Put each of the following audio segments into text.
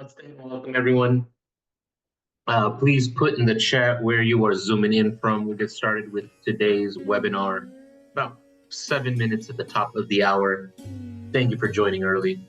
Namaste and welcome everyone. Please put in the chat where you are zooming in from. We'll get started with today's webinar. About 7 minutes at the top of the hour. Thank you for joining early.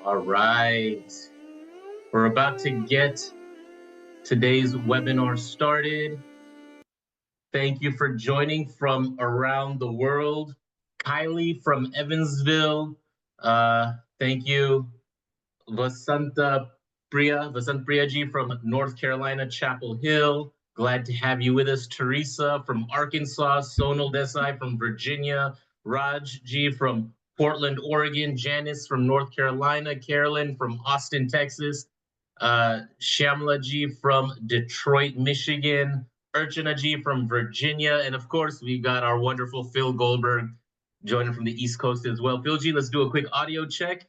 All right. We're about to get today's webinar started. Thank you for joining from around the world. Kylie from Evansville. Thank you. Vasant Priyaji from North Carolina, Chapel Hill. Glad to have you with us. Teresa from Arkansas, Sonal Desai from Virginia, Raj G from Portland, Oregon, Janice from North Carolina, Carolyn from Austin, Texas, Shamla G from Detroit, Michigan, Urchana G from Virginia, and of course, we got our wonderful Phil Goldberg joining from the East Coast as well. Phil G, let's do a quick audio check.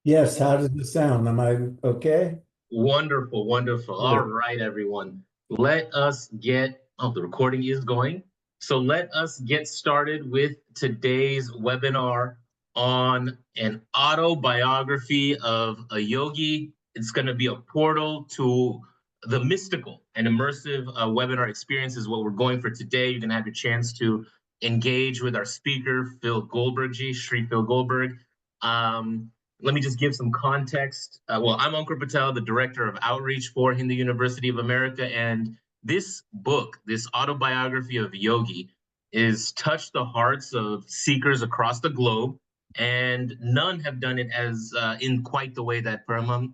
Yes, how does it sound? Am I okay? Wonderful, wonderful. All right, everyone. Let us get, oh, the recording is going. So let us get started with today's webinar on an autobiography of a yogi. It's going to be a portal to the mystical and immersive webinar experience is what we're going for today. You're going to have a chance to engage with our speaker, Phil Goldberg, Shri Phil Goldberg. Let me just give some context. Well, I'm Ankur Patel, the Director of Outreach for Hindu University of America, and this book, this autobiography of Yogi, is touched the hearts of seekers across the globe, and none have done it as in quite the way that Paramhansa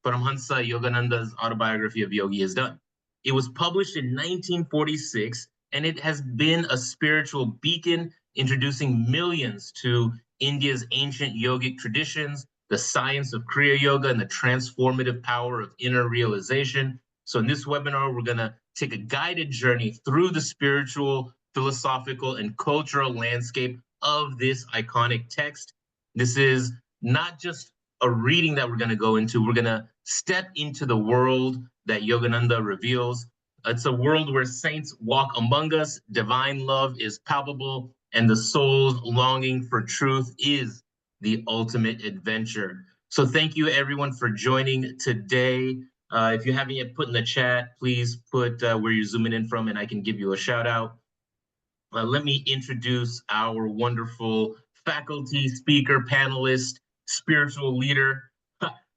Yogananda's autobiography of Yogi is done. It was published in 1946, and it has been a spiritual beacon introducing millions to India's ancient yogic traditions, the science of Kriya Yoga, and the transformative power of inner realization. So in this webinar, we're going to take a guided journey through the spiritual, philosophical, and cultural landscape of this iconic text. This is not just a reading that we're going to go into. We're going to step into the world that Yogananda reveals. It's a world where saints walk among us, divine love is palpable, and the soul's longing for truth is the ultimate adventure. So thank you everyone for joining today. If you haven't yet put in the chat, please put where you're zooming in from and I can give you a shout out. Let me introduce our wonderful faculty, speaker, panelist, spiritual leader,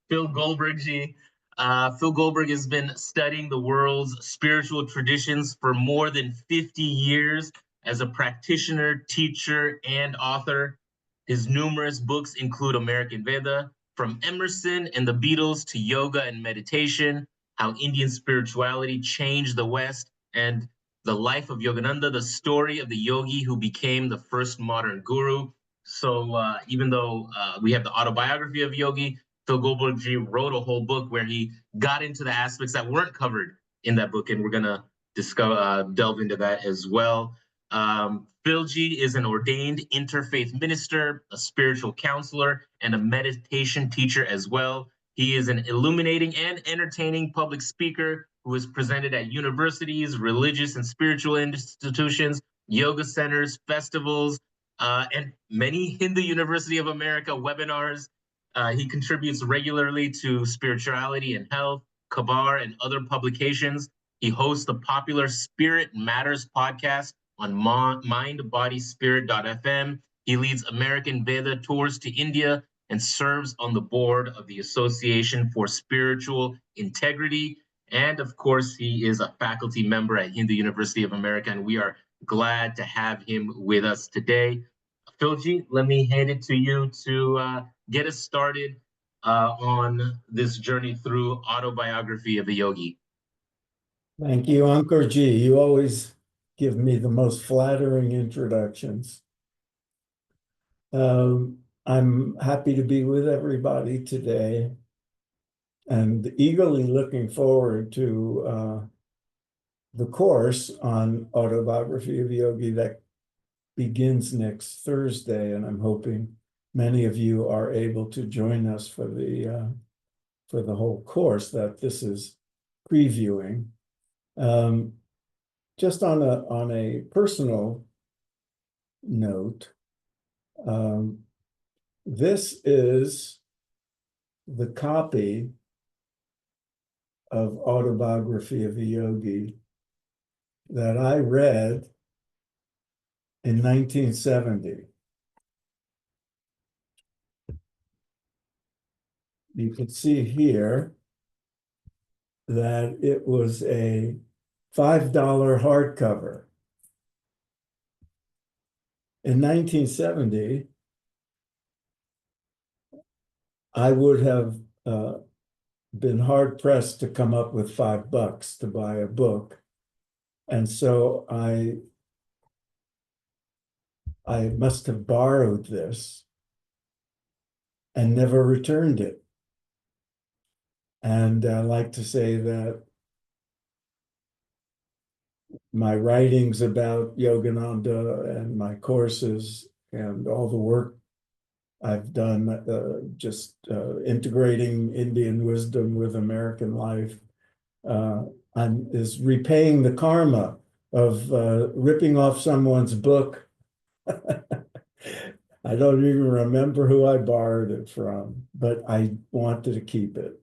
Phil Goldberg. Phil Goldberg has been studying the world's spiritual traditions for more than 50 years as a practitioner, teacher, and author. His numerous books include American Veda, From Emerson and the Beatles to Yoga and Meditation, How Indian Spirituality Changed the West, and The Life of Yogananda, the story of the yogi who became the first modern guru. So even though we have the autobiography of Yogi, Phil Goldberg wrote a whole book where he got into the aspects that weren't covered in that book, and we're going to delve into that as well. Phil G is an ordained interfaith minister, a spiritual counselor, and a meditation teacher as well. He is an illuminating and entertaining public speaker who is presented at universities, religious and spiritual institutions, yoga centers, festivals, and many Hindu University of America webinars. He contributes regularly to Spirituality and Health, Kabar, and other publications. He hosts the popular Spirit Matters podcast on mindbodyspirit.fm. He leads American Veda tours to India and serves on the board of the Association for Spiritual Integrity. And of course, he is a faculty member at Hindu University of America, and we are glad to have him with us today. Philji, let me hand it to you to get us started on this journey through Autobiography of a Yogi. Thank you, Ankur G. You always give me the most flattering introductions. I'm happy to be with everybody today and eagerly looking forward to the course on Autobiography of a Yogi that begins next Thursday, and I'm hoping many of you are able to join us for the whole course that this is previewing. Just on a personal note, this is the copy of Autobiography of a Yogi that I read in 1970. you can see here that it was a $5 hardcover. In 1970, I would have been hard pressed to come up with $5 to buy a book. And so I must have borrowed this and never returned it. And I like to say that my writings about Yogananda and my courses and all the work I've done just integrating Indian wisdom with American life is repaying the karma of ripping off someone's book. I don't even remember who I borrowed it from, but I wanted to keep it.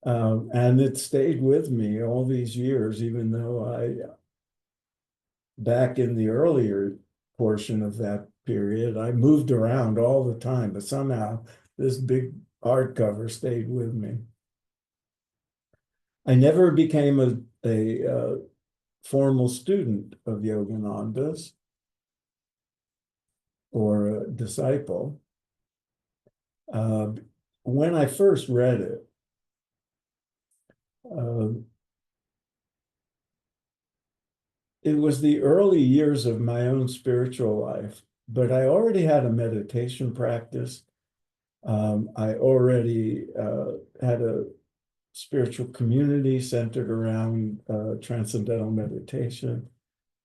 And it stayed with me all these years, even though back in the earlier portion of that period, I moved around all the time, but somehow this big hardcover stayed with me. I never became a formal student of Yogananda's or a disciple. When I first read it, it was the early years of my own spiritual life, but I already had a meditation practice. I already had a spiritual community centered around transcendental meditation.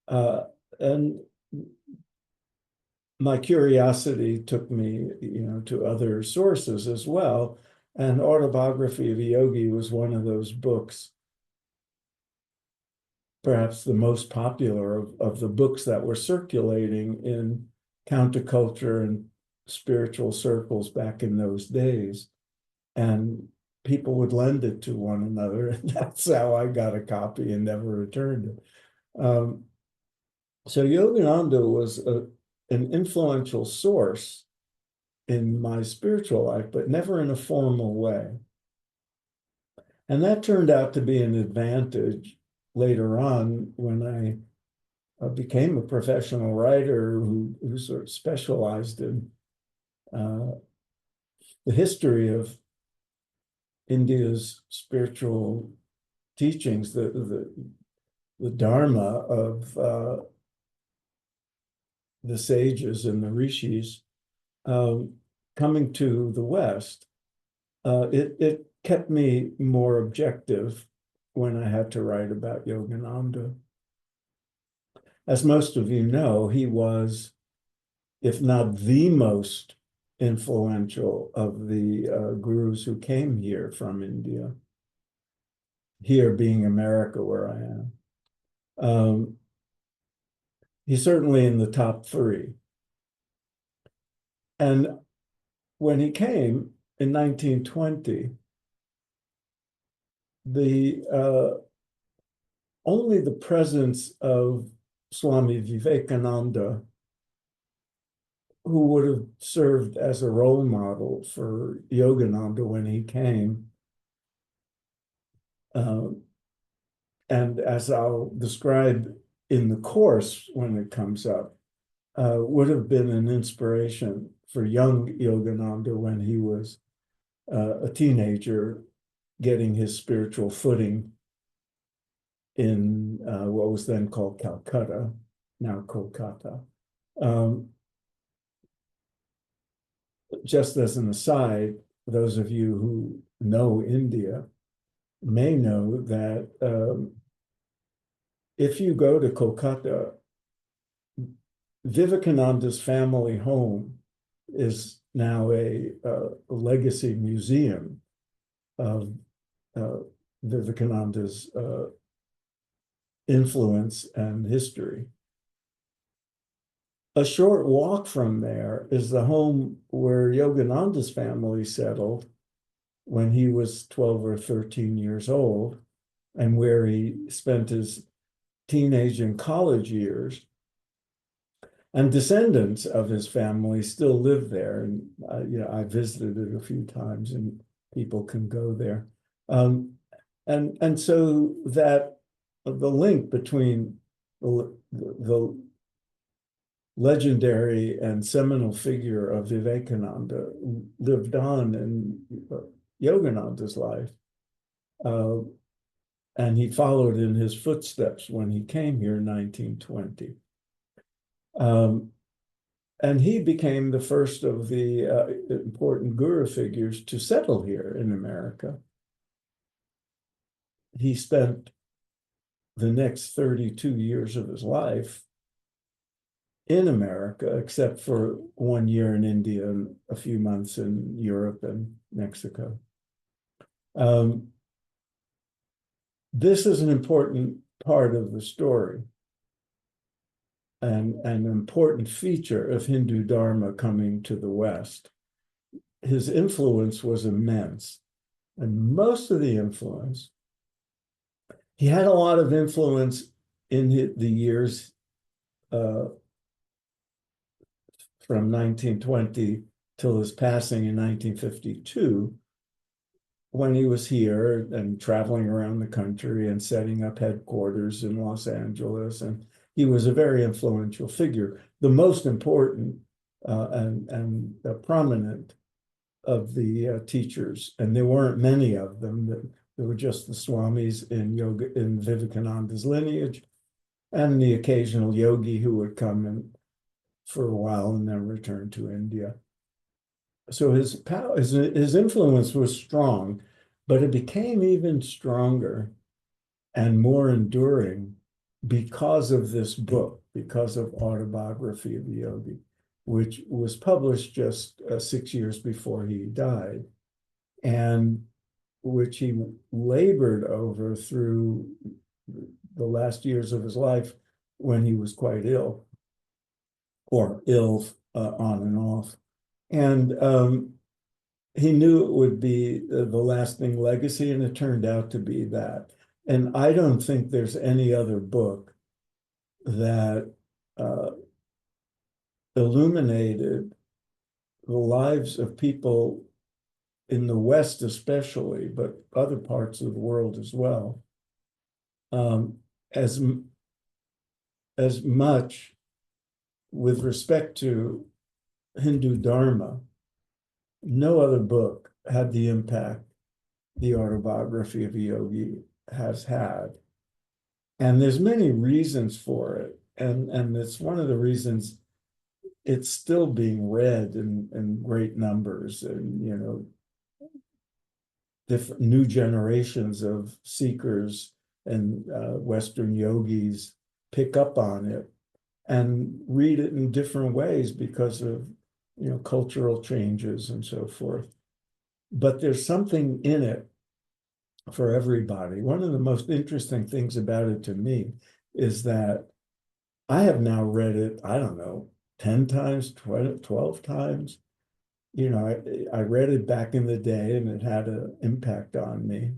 And my curiosity took me, to other sources as well. And Autobiography of a Yogi was one of those books, perhaps the most popular of the books that were circulating in counterculture and spiritual circles back in those days. And people would lend it to one another. And that's how I got a copy and never returned it. So Yogananda was an influential source in my spiritual life, but never in a formal way. And that turned out to be an advantage later on when I became a professional writer who sort of specialized in the history of India's spiritual teachings, the Dharma of the sages and the rishis coming to the West. It kept me more objective when I had to write about Yogananda. As most of you know, he was, if not the most influential of the gurus who came here from India, here being America, where I am. He's certainly in the top 3. And when he came in 1920, only the presence of Swami Vivekananda, who would have served as a role model for Yogananda when he came, and as I'll describe in the course when it comes up, would have been an inspiration for young Yogananda when he was a teenager, getting his spiritual footing in what was then called Calcutta, now Kolkata. Just as an aside, those of you who know India may know that if you go to Kolkata, Vivekananda's family home is now a legacy museum of Vivekananda's influence and history. A short walk from there is the home where Yogananda's family settled when he was 12 or 13 years old, and where he spent his teenage and college years. And descendants of his family still live there. And I visited it a few times in people can go there. And so that the link between the legendary and seminal figure of Vivekananda lived on in Yogananda's life. And he followed in his footsteps when he came here in 1920. And he became the first of the important guru figures to settle here in America. He spent the next 32 years of his life in America, except for 1 year in India and a few months in Europe and Mexico. This is an important part of the story and an important feature of Hindu Dharma coming to the West. His influence was immense, and most of the influence, he had a lot of influence in the years from 1920 till his passing in 1952, when he was here and traveling around the country and setting up headquarters in Los Angeles. And he was a very influential figure, the most important and prominent of the teachers. And there weren't many of them. There were just the Swamis in Vivekananda's lineage, and the occasional yogi who would come in for a while and then return to India. So his power, his influence was strong, but it became even stronger and more enduring because of this book, because of Autobiography of a Yogi, which was published just 6 years before he died, and which he labored over through the last years of his life when he was quite ill, or ill on and off. And he knew it would be the lasting legacy, and it turned out to be that. And I don't think there's any other book that illuminated the lives of people in the West especially, but other parts of the world as well, as much with respect to Hindu Dharma. No other book had the impact the Autobiography of a Yogi has had. And there's many reasons for it. And it's one of the reasons it's still being read in great numbers. And, you know, different new generations of seekers and Western yogis pick up on it and read it in different ways because of, you know, cultural changes and so forth. But there's something in it for everybody. One of the most interesting things about it to me is that I have now read it, I don't know, 10 times, 12 times. You know, I read it back in the day and it had an impact on me.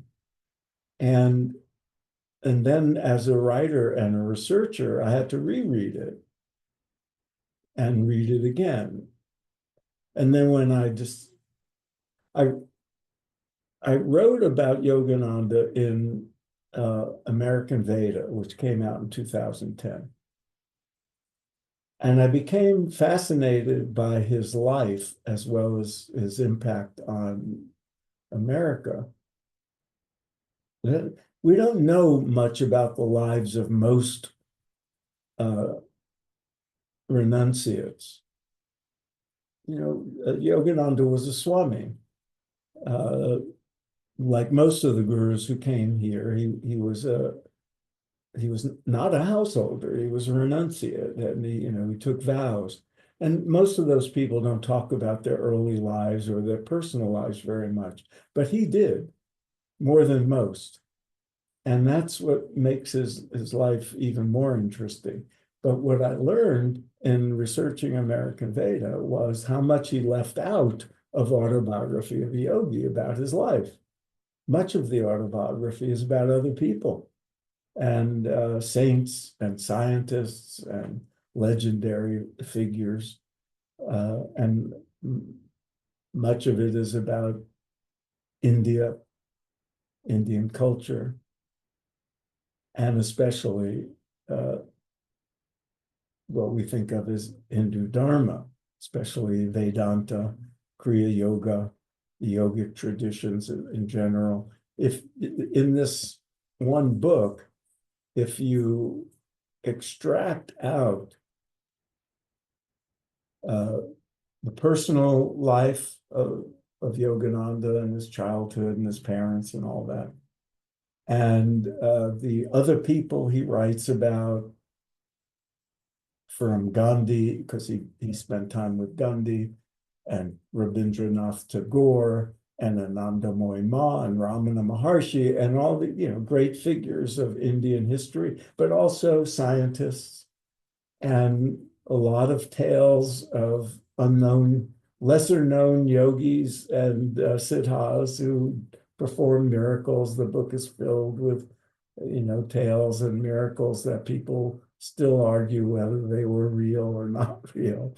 And then as a writer and a researcher, I had to reread it and read it again. And then when I wrote about Yogananda in American Veda, which came out in 2010. And I became fascinated by his life as well as his impact on America. We don't know much about the lives of most renunciates. You know, Yogananda was a Swami. Like most of the gurus who came here, he was not a householder. He was a renunciate, and he took vows. And most of those people don't talk about their early lives or their personal lives very much, but he did more than most. And that's what makes his life even more interesting. But what I learned in researching American Veda was how much he left out of Autobiography of a Yogi about his life. Much of the autobiography is about other people and saints and scientists and legendary figures. And much of it is about India, Indian culture, and especially what we think of as Hindu Dharma, especially Vedanta, Kriya Yoga, the yogic traditions in general. If in this one book, if you extract out the personal life of Yogananda and his childhood and his parents and all that, and the other people he writes about, from Gandhi, because he spent time with Gandhi, and Rabindranath Tagore, and Anandamoy Ma, and Ramana Maharshi, and all the great figures of Indian history, but also scientists, and a lot of tales of unknown, lesser known yogis and siddhas who perform miracles. The book is filled with tales and miracles that people still argue whether they were real or not real.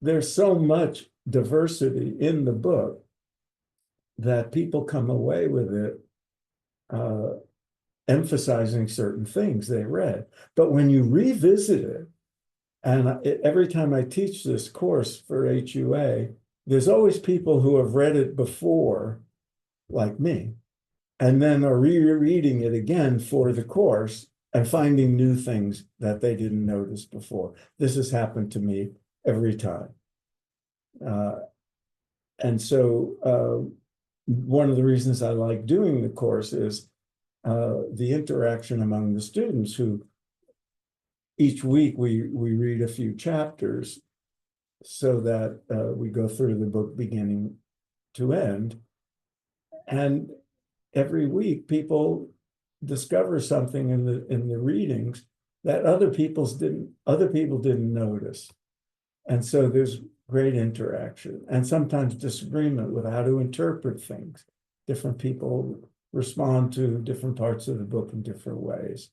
There's so much diversity in the book that people come away with it emphasizing certain things they read. But when you revisit it, and every time I teach this course for HUA, there's always people who have read it before, like me, and then are rereading it again for the course and finding new things that they didn't notice before. This has happened to me every time. And so one of the reasons I like doing the course is the interaction among the students, who each week we read a few chapters so that we go through the book beginning to end. And every week people discover something in the readings that other people didn't notice. And so there's great interaction and sometimes disagreement with how to interpret things. Different people respond to different parts of the book in different ways.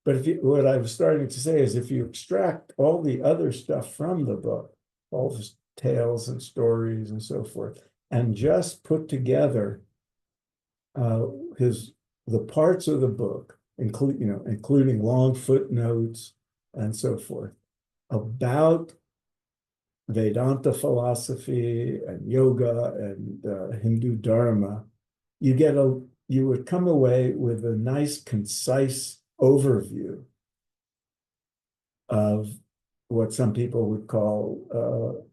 But what I was starting to say is, if you extract all the other stuff from the book, all the tales and stories and so forth, and just put together the parts of the book, including long footnotes and so forth, about Vedanta philosophy and yoga and Hindu Dharma, you would come away with a nice, concise overview of what some people would call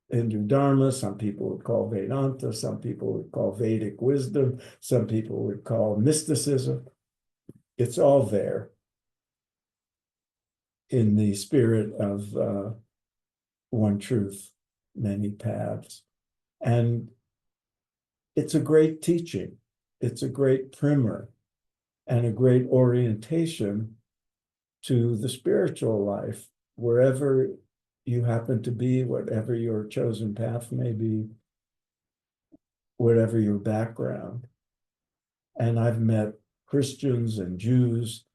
Hindu Dharma, some people would call Vedanta, some people would call Vedic wisdom, some people would call mysticism. It's all there in the spirit of one truth, many paths. And it's a great teaching. It's a great primer and a great orientation to the spiritual life, wherever you happen to be, whatever your chosen path may be, whatever your background. And I've met Christians and Jews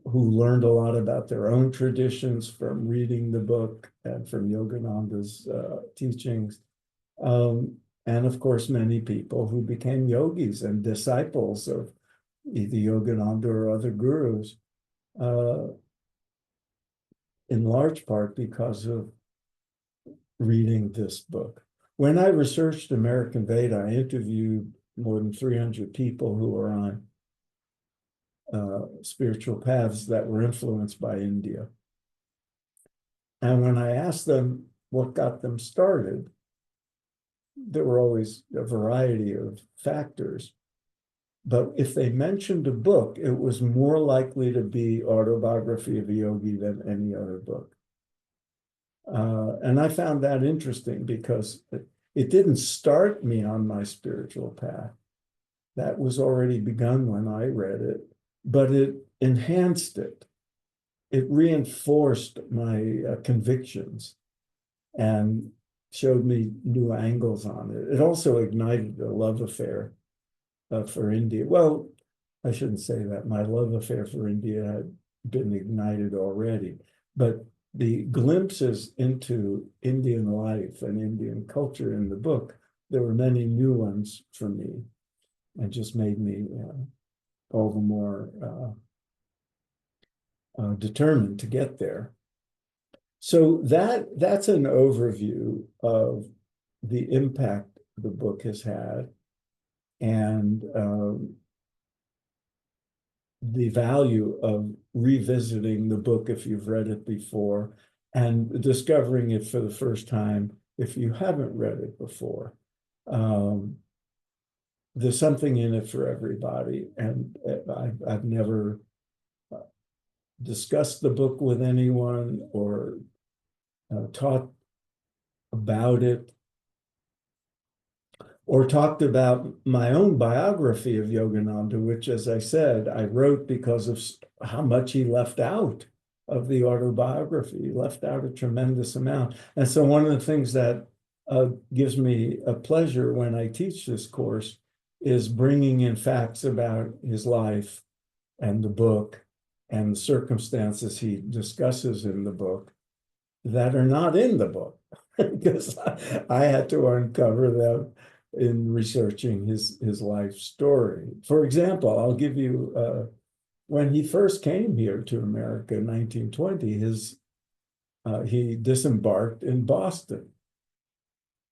who learned a lot about their own traditions from reading the book and from Yogananda's teachings. And of course, many people who became yogis and disciples of either Yogananda or other gurus, in large part because of reading this book. When I researched American Veda, I interviewed more than 300 people who were on spiritual paths that were influenced by India. And when I asked them what got them started, there were always a variety of factors. But if they mentioned a book, it was more likely to be Autobiography of a Yogi than any other book. And I found that interesting because it didn't start me on my spiritual path. That was already begun when I read it, but it enhanced it. It reinforced my convictions and showed me new angles on it. It also ignited a love affair for India. Well, I shouldn't say that. My love affair for India had been ignited already, but the glimpses into Indian life and Indian culture in the book there were many new ones for me, and just made me all the more determined to get there. So that's an overview of the impact the book has had, and the value of revisiting the book if you've read it before, and discovering it for the first time if you haven't read it before. There's something in it for everybody, and I've never discussed the book with anyone or taught about it, or talked about my own biography of Yogananda, which, as I said, I wrote because of how much he left out of the autobiography. He left out a tremendous amount. And so one of the things that gives me a pleasure when I teach this course is bringing in facts about his life and the book and the circumstances he discusses in the book that are not in the book, because I had to uncover them in researching his life story. For example, I'll give you, when he first came here to America in 1920, he disembarked in Boston.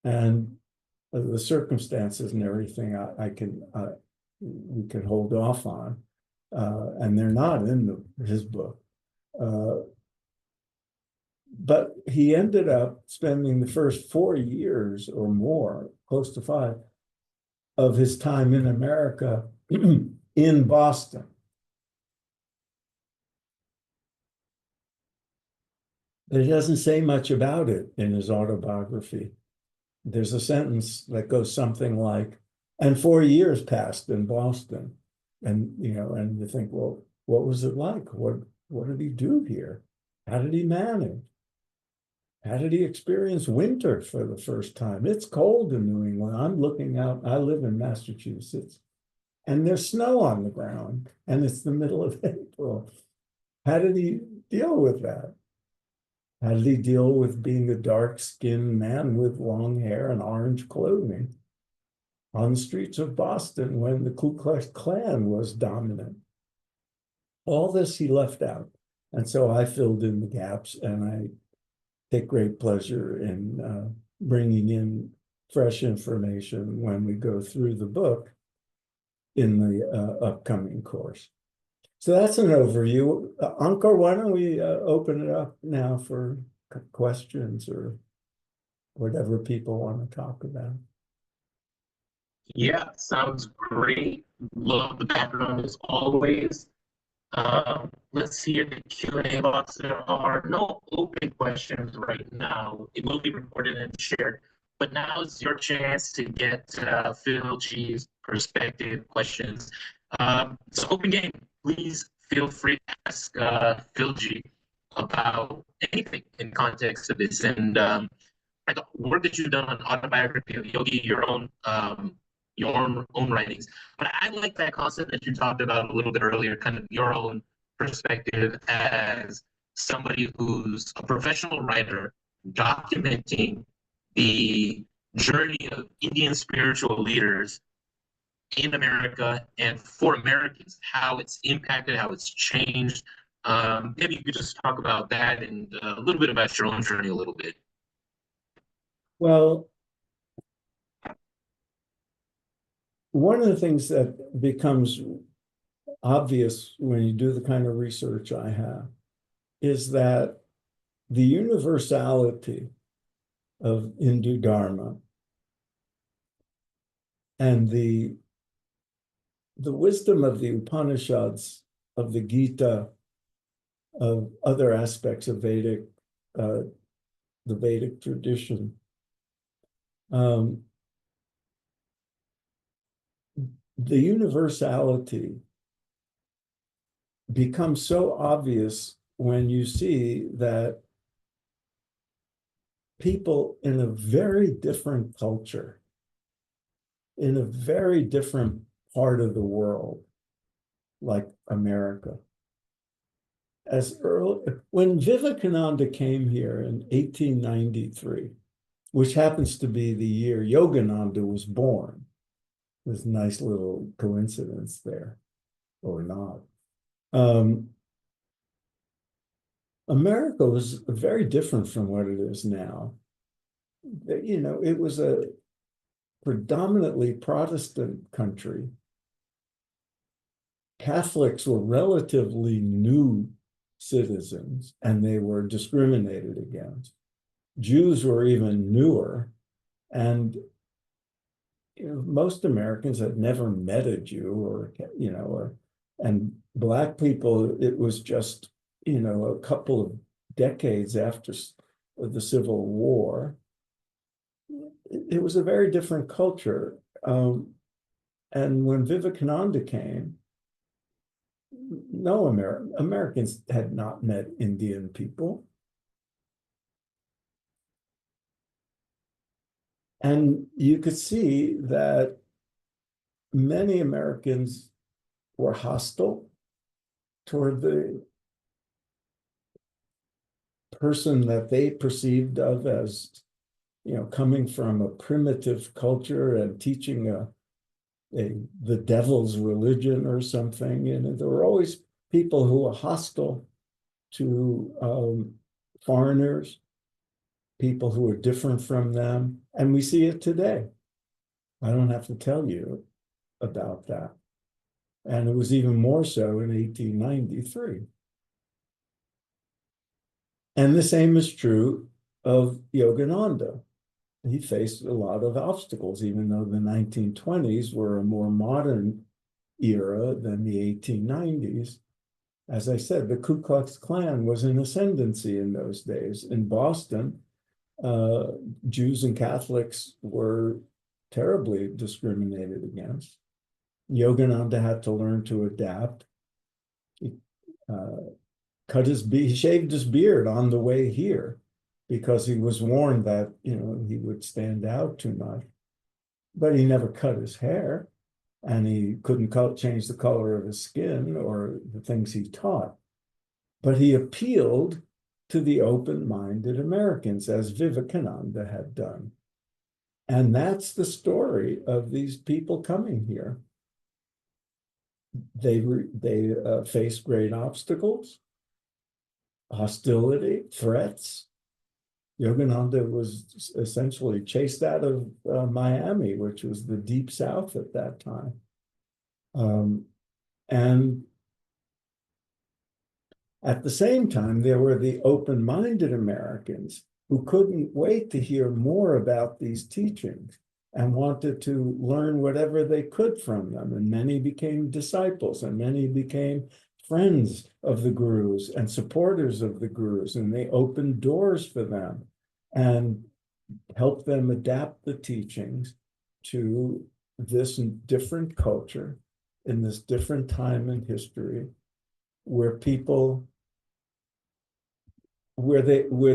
And the circumstances and everything we can hold off on, and they're not in his book. But he ended up spending the first 4 years or more, close to 5, of his time in America in Boston. But he doesn't say much about it in his autobiography. There's a sentence that goes something like, and 4 years passed in Boston. And, and you think, well, what was it like? What did he do here? How did he manage? How did he experience winter for the first time? It's cold in New England. I'm looking out, I live in Massachusetts, and there's snow on the ground, and it's the middle of April. How did he deal with that? How did he deal with being a dark-skinned man with long hair and orange clothing on the streets of Boston when the Ku Klux Klan was dominant? All this he left out. And so I filled in the gaps, and I take great pleasure in bringing in fresh information when we go through the book in the upcoming course. So that's an overview. Ankar, why don't we open it up now for questions or whatever people want to talk about? Yeah, sounds great. Love the background as always. Let's see in the Q&A box. There are no open questions right now. It will be recorded and shared. But now is your chance to get Phil G's perspective questions. It's an open game. Please feel free to ask Phil G about anything in context of this. And the work that you've done on Autobiography of Yogi, your own writings. But I like that concept that you talked about a little bit earlier, kind of your own perspective as somebody who's a professional writer documenting the journey of Indian spiritual leaders in America and for Americans, how it's impacted, how it's changed. Maybe you could just talk about that and a little bit about your own journey a little bit. Well, one of the things that becomes obvious when you do the kind of research I have is that the universality of Hindu Dharma and the wisdom of the Upanishads, of the Gita, of other aspects of the Vedic tradition, the universality becomes so obvious when you see that people in a very different culture, in a very different part of the world, like America, when Vivekananda came here in 1893, which happens to be the year Yogananda was born. This nice little coincidence there, or not. America was very different from what it is now. You know, it was a predominantly Protestant country. Catholics were relatively new citizens, and they were discriminated against. Jews were even newer, and most Americans had never met a Jew, or and Black people, it was just a couple of decades after the Civil War. It was a very different culture. And when Vivekananda came, no Americans had not met Indian people. And you could see that many Americans were hostile toward the person that they perceived of as, coming from a primitive culture and teaching the devil's religion or something. And there were always people who were hostile to foreigners, people who are different from them. And we see it today. I don't have to tell you about that. And it was even more so in 1893. And the same is true of Yogananda. He faced a lot of obstacles, even though the 1920s were a more modern era than the 1890s. As I said, the Ku Klux Klan was in ascendancy in those days. In Boston, Jews and Catholics were terribly discriminated against. Yogananda had to learn to adapt. He he shaved his beard on the way here because he was warned that he would stand out too much. But he never cut his hair, and he couldn't change the color of his skin or the things he taught. But he appealed to the open-minded Americans, as Vivekananda had done. And that's the story of these people coming here. They faced great obstacles, hostility, threats. Yogananda was essentially chased out of Miami, which was the deep South at that time. And at the same time, there were the open-minded Americans who couldn't wait to hear more about these teachings and wanted to learn whatever they could from them. And many became disciples, and many became friends of the gurus and supporters of the gurus, and they opened doors for them and helped them adapt the teachings to this different culture in this different time in history, where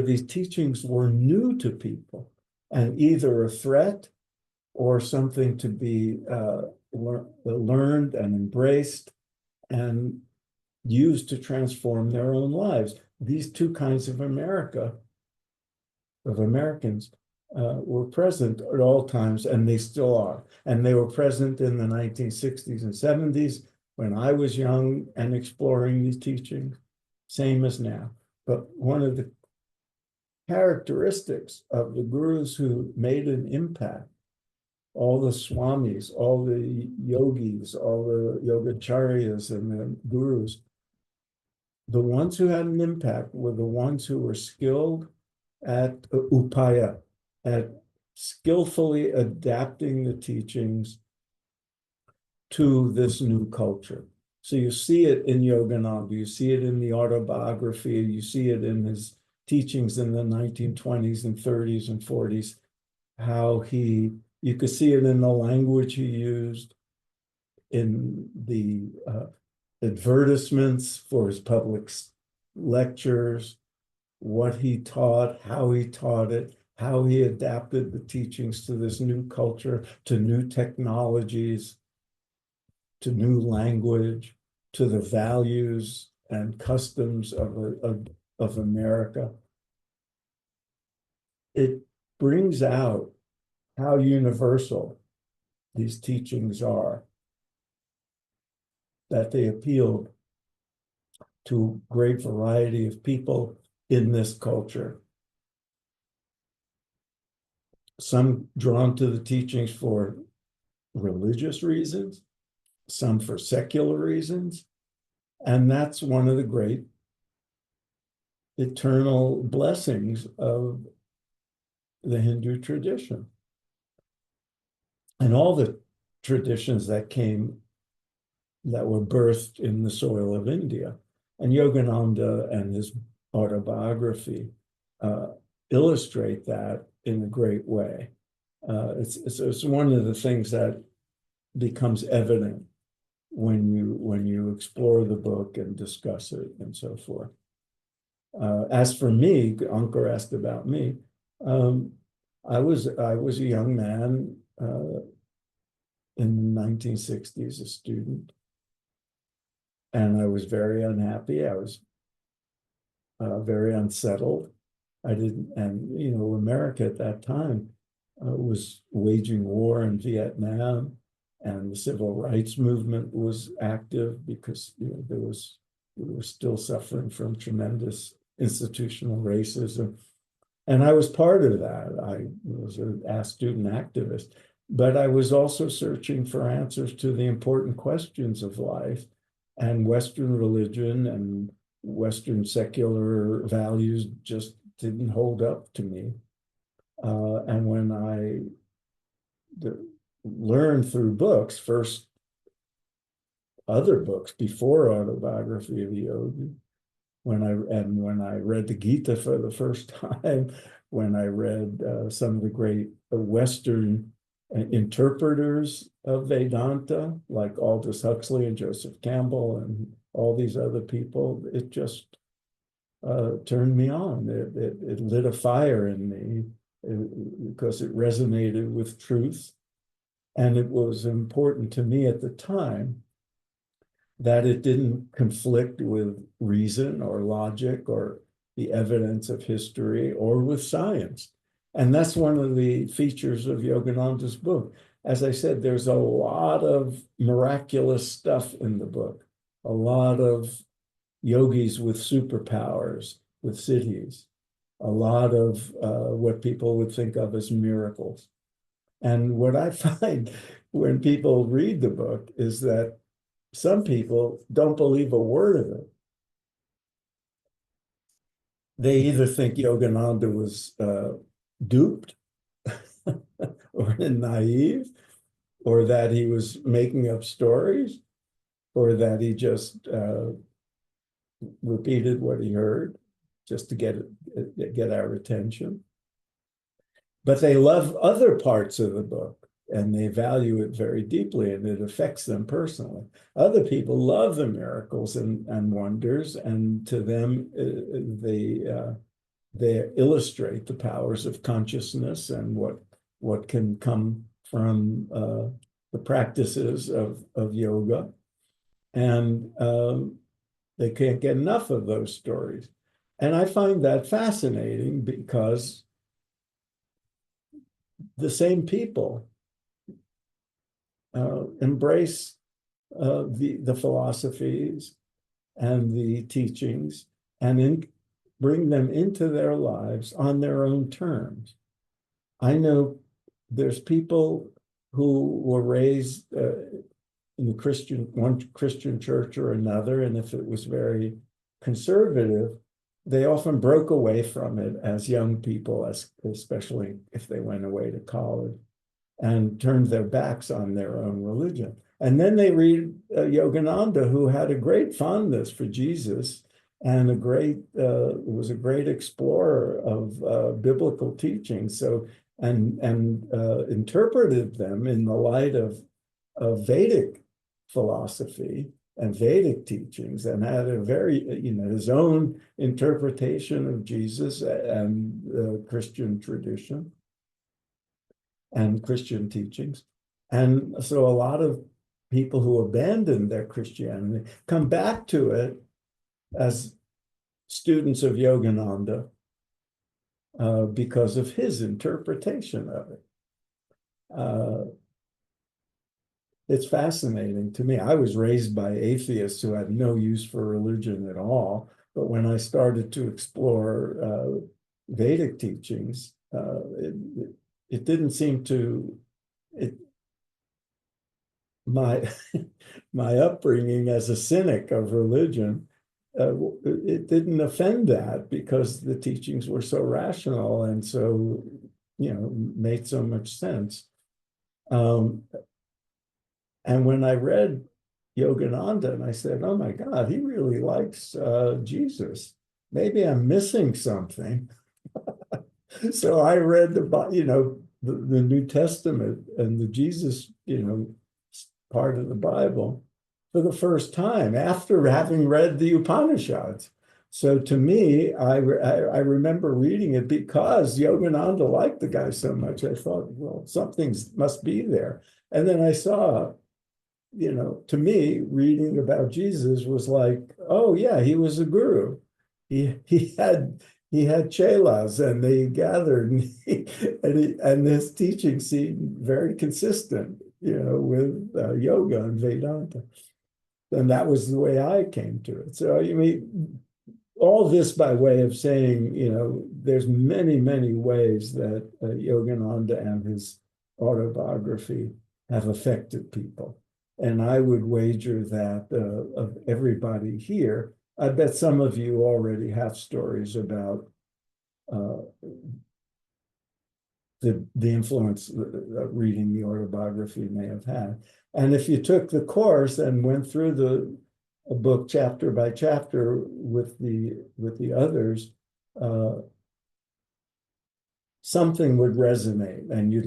these teachings were new to people and either a threat or something to be learned and embraced and used to transform their own lives. These two kinds of Americans were present at all times, and they still are. And they were present in the 1960s and 70s when I was young and exploring these teachings, same as now. But one of the characteristics of the gurus who made an impact, all the swamis, all the yogis, all the yogacharyas and the gurus, the ones who had an impact were the ones who were skilled at upaya, at skillfully adapting the teachings to this new culture. So you see it in Yogananda, you see it in the autobiography, you see it in his teachings in the 1920s and 30s and 40s, how you could see it in the language he used, in the advertisements for his public lectures, what he taught, how he taught it, how he adapted the teachings to this new culture, to new technologies, to new language, to the values and customs of America. It brings out how universal these teachings are, that they appealed to a great variety of people in this culture. Some drawn to the teachings for religious reasons, some for secular reasons. And that's one of the great eternal blessings of the Hindu tradition. And all the traditions that were birthed in the soil of India. And Yogananda and his autobiography illustrate that in a great way. It's one of the things that becomes evident when you explore the book and discuss it and so forth. As for me, Ankur asked about me. I was a young man in the 1960s, a student, and I was very unhappy. I was very unsettled. America at that time was waging war in Vietnam, and the civil rights movement was active because we were still suffering from tremendous institutional racism. And I was part of that. I was a student activist, but I was also searching for answers to the important questions of life, and Western religion and Western secular values just didn't hold up to me. And when I learned through books, first other books before Autobiography of Yogi, when I read the Gita for the first time, when I read some of the great Western interpreters of Vedanta, like Aldous Huxley and Joseph Campbell and all these other people, it just turned me on. It lit a fire in me because it resonated with truth. And it was important to me at the time that it didn't conflict with reason or logic or the evidence of history or with science. And that's one of the features of Yogananda's book. As I said, there's a lot of miraculous stuff in the book, a lot of yogis with superpowers, with siddhis, a lot of what people would think of as miracles. And what I find when people read the book is that some people don't believe a word of it. They either think Yogananda was duped or naive, or that he was making up stories, or that he just repeated what he heard just to get our attention. But they love other parts of the book, and they value it very deeply, and it affects them personally. Other people love the miracles and wonders, and to them, they illustrate the powers of consciousness and what can come from the practices of yoga. And they can't get enough of those stories. And I find that fascinating because the same people embrace the philosophies and the teachings and bring them into their lives on their own terms. I know there's people who were raised in one Christian church or another, and if it was very conservative, they often broke away from it as young people, especially if they went away to college, and turned their backs on their own religion. And then they read Yogananda, who had a great fondness for Jesus and was a great explorer of biblical teachings. So and interpreted them in the light of Vedic philosophy and Vedic teachings, and had a very, his own interpretation of Jesus and Christian tradition and Christian teachings. And so a lot of people who abandoned their Christianity come back to it as students of Yogananda because of his interpretation of it. It's fascinating to me. I was raised by atheists who had no use for religion at all. But when I started to explore Vedic teachings, it didn't seem to, my my upbringing as a cynic of religion, it didn't offend that because the teachings were so rational and so, made so much sense. And when I read Yogananda, and I said, oh my God, he really likes Jesus. Maybe I'm missing something. So I read the New Testament and the Jesus, part of the Bible for the first time after having read the Upanishads. So to me, I remember reading it because Yogananda liked the guy so much. I thought, well, something must be there. And then I saw, to me, reading about Jesus was like, oh yeah, he was a guru. He had chelas and they gathered and his teaching seemed very consistent, with yoga and Vedanta. And that was the way I came to it. So, all this by way of saying, there's many, many ways that Yogananda and his autobiography have affected people. And I would wager that of everybody here, I bet some of you already have stories about the influence that reading the autobiography may have had. And if you took the course and went through the book chapter by chapter with the others, something would resonate, and you'd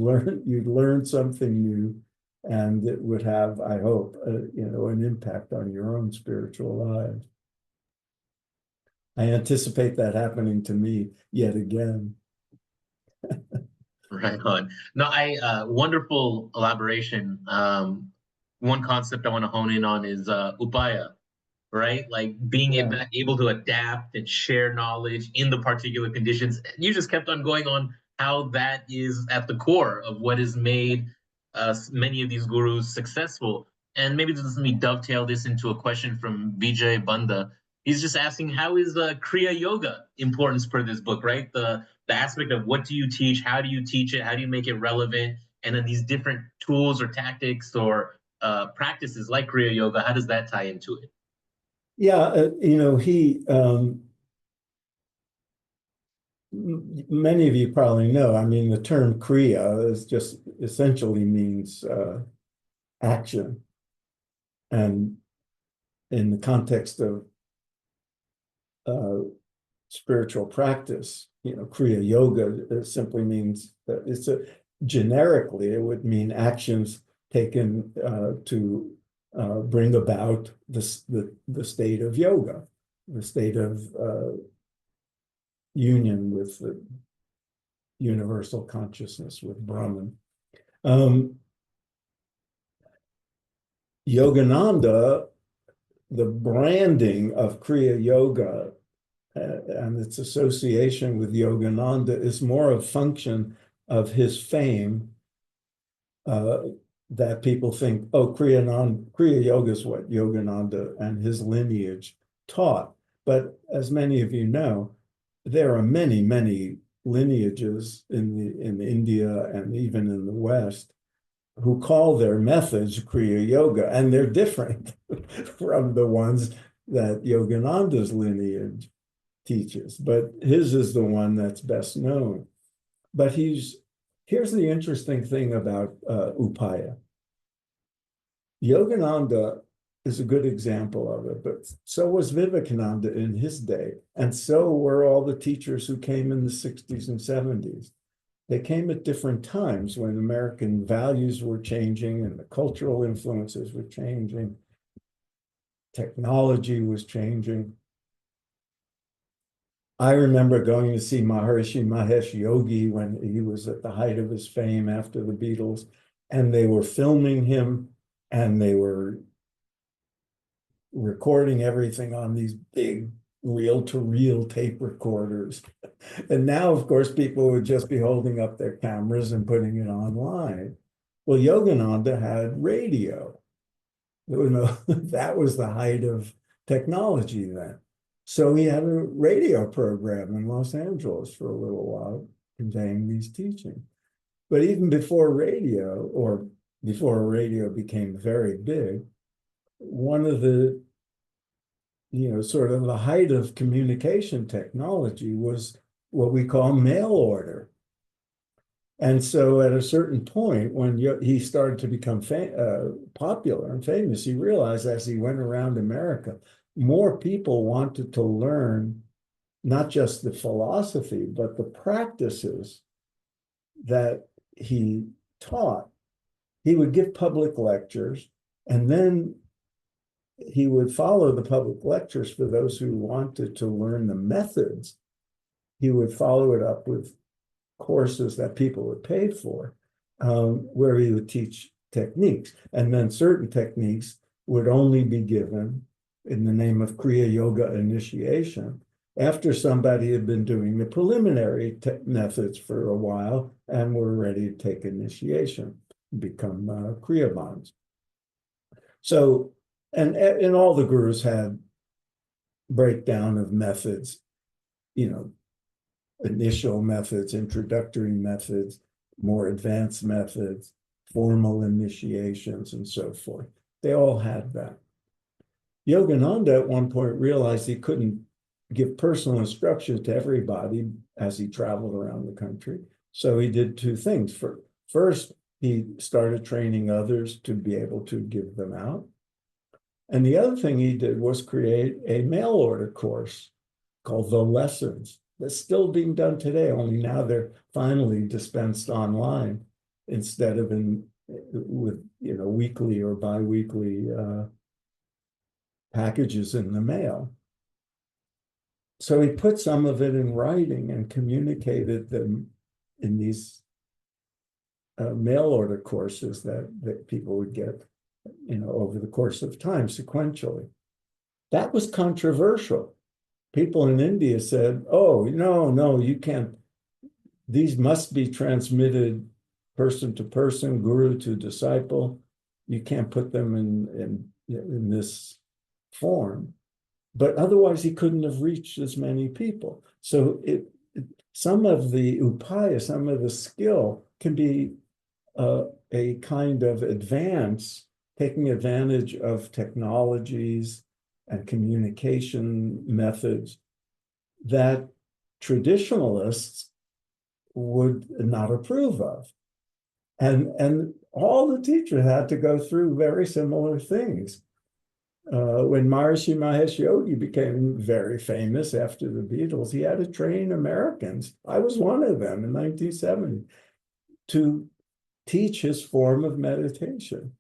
learn something new, and it would have, I hope, an impact on your own spiritual lives. I anticipate that happening to me yet again. Right on. No, wonderful elaboration. One concept I want to hone in on is upaya, right? Like being able to adapt and share knowledge in the particular conditions. You just kept on going on how that is at the core of what has made many of these gurus successful. And maybe just let me dovetail this into a question from Vijay Banda. He's just asking, how is Kriya Yoga importance for this book, right? The aspect of what do you teach, how do you teach it, how do you make it relevant, and then these different tools or tactics or practices like Kriya Yoga, how does that tie into it? Yeah, many of you probably know, I mean, the term Kriya is just essentially means action. And in the context of spiritual practice, Kriya Yoga simply means that generically, it would mean actions taken to bring about the state of yoga, the state of union with the universal consciousness, with Brahman. Yogananda, the branding of Kriya Yoga and its association with Yogananda is more a function of his fame, that people think, oh, Kriya Yoga is what Yogananda and his lineage taught. But as many of you know, there are many, many lineages in India and even in the West who call their methods Kriya Yoga, and they're different from the ones that Yogananda's lineage teaches, but his is the one that's best known. But here's the interesting thing about upaya. Yogananda is a good example of it, but so was Vivekananda in his day, and so were all the teachers who came in the 60s and 70s. They came at different times when American values were changing and the cultural influences were changing. Technology was changing. I remember going to see Maharishi Mahesh Yogi when he was at the height of his fame after the Beatles, and they were filming him and they were recording everything on these big reel-to-reel tape recorders. And now, of course, people would just be holding up their cameras and putting it online. Well, Yogananda had radio. That was the height of technology then. So he had a radio program in Los Angeles for a little while, conveying these teachings. But even before radio, or before radio became very big, one of the, sort of the height of communication technology was what we call mail order. And so at a certain point, when he started to become popular and famous, he realized as he went around America, more people wanted to learn not just the philosophy, but the practices that he taught. He would give public lectures, and then he would follow the public lectures for those who wanted to learn the methods. He would follow it up with courses that people would pay for, where he would teach techniques. And then certain techniques would only be given in the name of Kriya Yoga initiation after somebody had been doing the preliminary methods for a while and were ready to take initiation, become Kriya bonds. So, and all the gurus had breakdown of methods, initial methods, introductory methods, more advanced methods, formal initiations, and so forth. They all had that. Yogananda at one point realized he couldn't give personal instruction to everybody as he traveled around the country. So he did two things. First, he started training others to be able to give them out. And the other thing he did was create a mail order course called The Lessons. That's still being done today, only now they're finally dispensed online instead of with weekly or bi-weekly packages in the mail. So he put some of it in writing and communicated them in these mail order courses that people would get, over the course of time sequentially. That was controversial. People in India said, oh, no, you can't. These must be transmitted person to person, guru to disciple. You can't put them in this form. But otherwise, he couldn't have reached as many people. So some of the upaya, some of the skill can be a kind of advance, taking advantage of technologies and communication methods that traditionalists would not approve of. And all the teachers had to go through very similar things. When Maharishi Mahesh Yogi became very famous after the Beatles, he had to train Americans. I was one of them in 1970 to teach his form of meditation.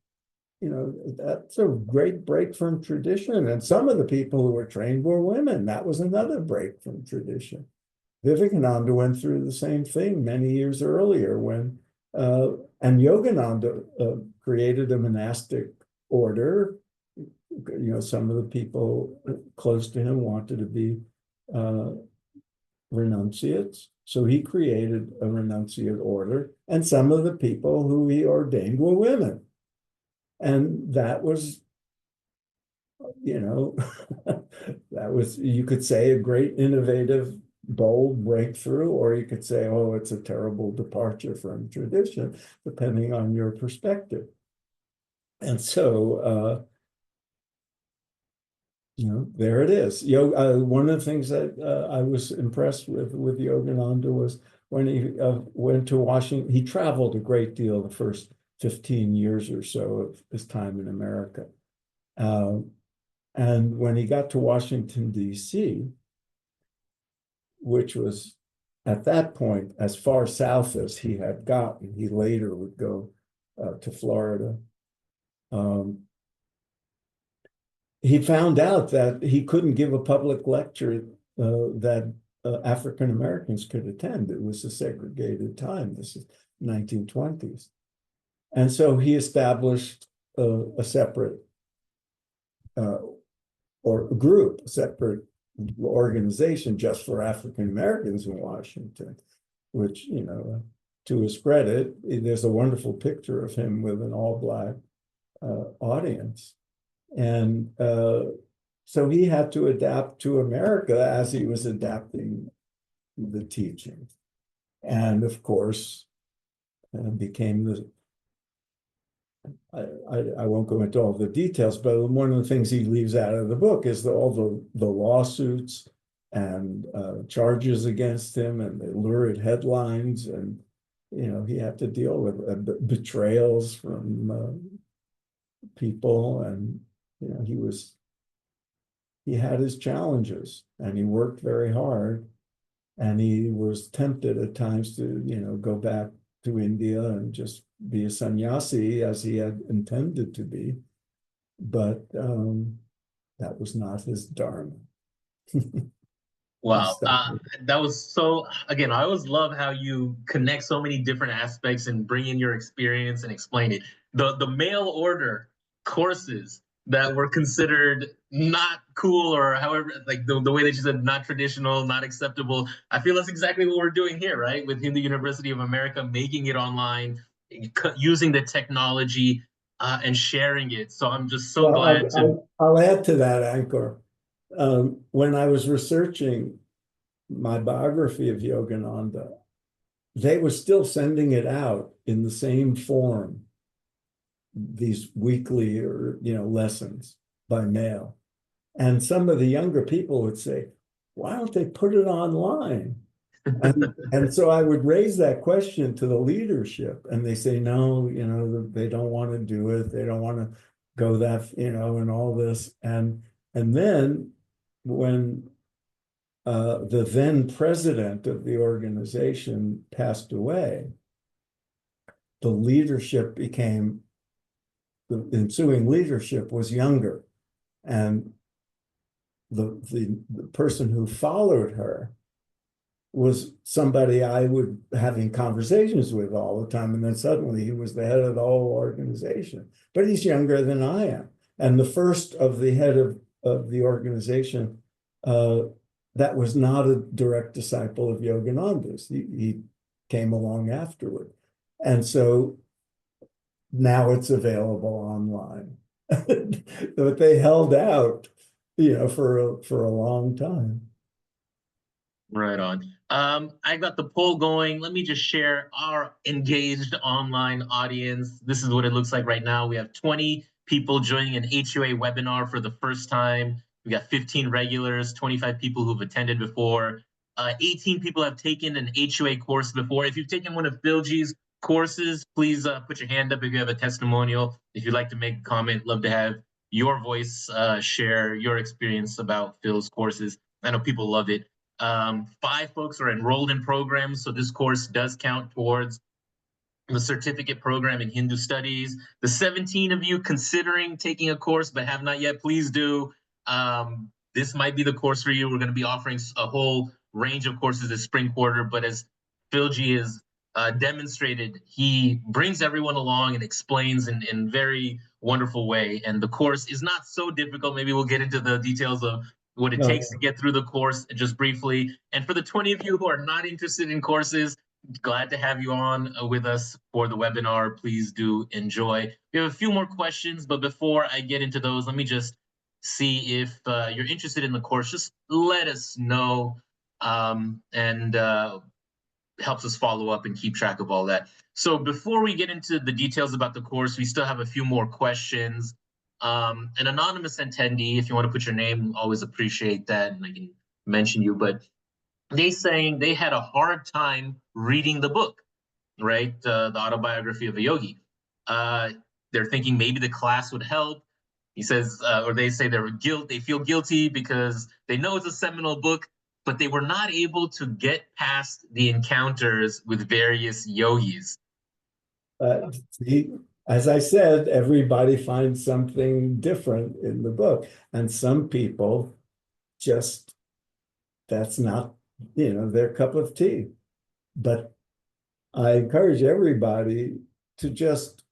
That's a great break from tradition. And some of the people who were trained were women. That was another break from tradition. Vivekananda went through the same thing many years earlier when, and Yogananda created a monastic order. Some of the people close to him wanted to be renunciates. So he created a renunciate order, and some of the people who he ordained were women. And that was, that was, you could say, a great innovative, bold breakthrough, or you could say, oh, it's a terrible departure from tradition, depending on your perspective. And so, there it is. One of the things that I was impressed with Yogananda was when he went to Washington. He traveled a great deal the first 15 years or so of his time in America. And when he got to Washington, D.C., which was at that point as far south as he had gotten, he later would go to Florida. He found out that he couldn't give a public lecture that African Americans could attend. It was a segregated time. This is 1920s. And so he established a separate or a group, a separate organization just for African Americans in Washington, which, you know, to his credit, there's a wonderful picture of him with an all-black audience. And so he had to adapt to America as he was adapting the teaching. And of course, became the, I won't go into all the details, but one of the things he leaves out of the book is all the lawsuits and charges against him and the lurid headlines. And, you know, he had to deal with betrayals from people. And, you know, he had his challenges and he worked very hard. And he was tempted at times to, you know, go back to India and just be a sannyasi as he had intended to be. But that was not his dharma. Wow. That was so, again, I always love how you connect so many different aspects and bring in your experience and explain it. The mail order courses that were considered not cool, or however, like the way that you said, not traditional, not acceptable. I feel that's exactly what we're doing here, right? With Hindu University of America, making it online, using the technology and sharing it. So I'm just so glad to. I'll add to that, Ankur. When I was researching my biography of Yogananda, they were still sending it out in the same form, these weekly or, you know, lessons by mail. And some of the younger people would say, why don't they put it online? And so I would raise that question to the leadership, and they say, no, you know, they don't want to do it. They don't want to go that, you know, and all this. And then when the then president of the organization passed away, the leadership became, the ensuing leadership was younger. And the person who followed her was somebody I would having conversations with all the time. And then suddenly he was the head of the whole organization, but he's younger than I am. And the first of the head of the organization, that was not a direct disciple of Yogananda's. He came along afterward. And so now it's available online. But they held out, you know, for a long time. Right on. I got the poll going. Let me just share our engaged online audience. This is what it looks like right now. We have 20 people joining an HUA webinar for the first time. We got 15 regulars, 25 people who've attended before. 18 people have taken an HUA course before. If you've taken one of Phil's courses, please put your hand up if you have a testimonial. If you'd like to make a comment, love to have your voice share your experience about Phil's courses. I know people love it. 5 folks are enrolled in programs, so this course does count towards the certificate program in Hindu Studies. The 17 of you considering taking a course but have not yet, please do. This might be the course for you. We're going to be offering a whole range of courses this spring quarter, but as Philji has demonstrated, he brings everyone along and explains in very wonderful way. And the course is not so difficult. Maybe we'll get into the details of what it takes to get through the course just briefly. And for the 20 of you who are not interested in courses, glad to have you on with us for the webinar. Please do enjoy. We have a few more questions, but before I get into those, let me just see if you're interested in the course. Just let us know, and helps us follow up and keep track of all that. So before we get into the details about the course, we still have a few more questions. An anonymous attendee, if you want to put your name, always appreciate that, and I can mention you, but they saying they had a hard time reading the book, right? The Autobiography of a Yogi. They're thinking maybe the class would help. He says, or they say they feel guilty because they know it's a seminal book, but they were not able to get past the encounters with various yogis. See, as I said, everybody finds something different in the book. And some people just, that's not, you know, their cup of tea. But I encourage everybody to just,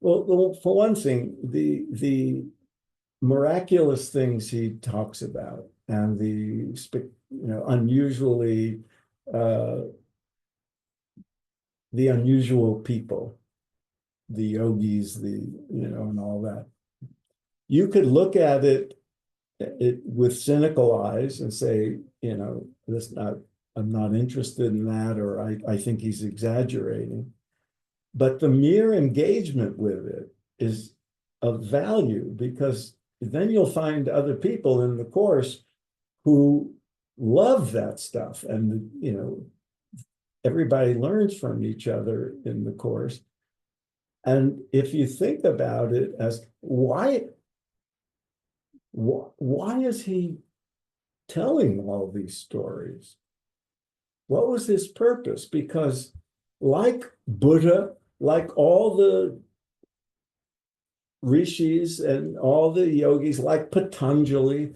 well, for one thing, the miraculous things he talks about and unusually the unusual people, the yogis, and all that. You could look at it with cynical eyes and say, I'm not interested in that, or I think he's exaggerating. But the mere engagement with it is of value, because then you'll find other people in the course who love that stuff. And, everybody learns from each other in the course. And if you think about it as why is he telling all these stories? What was his purpose? Because like Buddha, like all the rishis and all the yogis, like Patanjali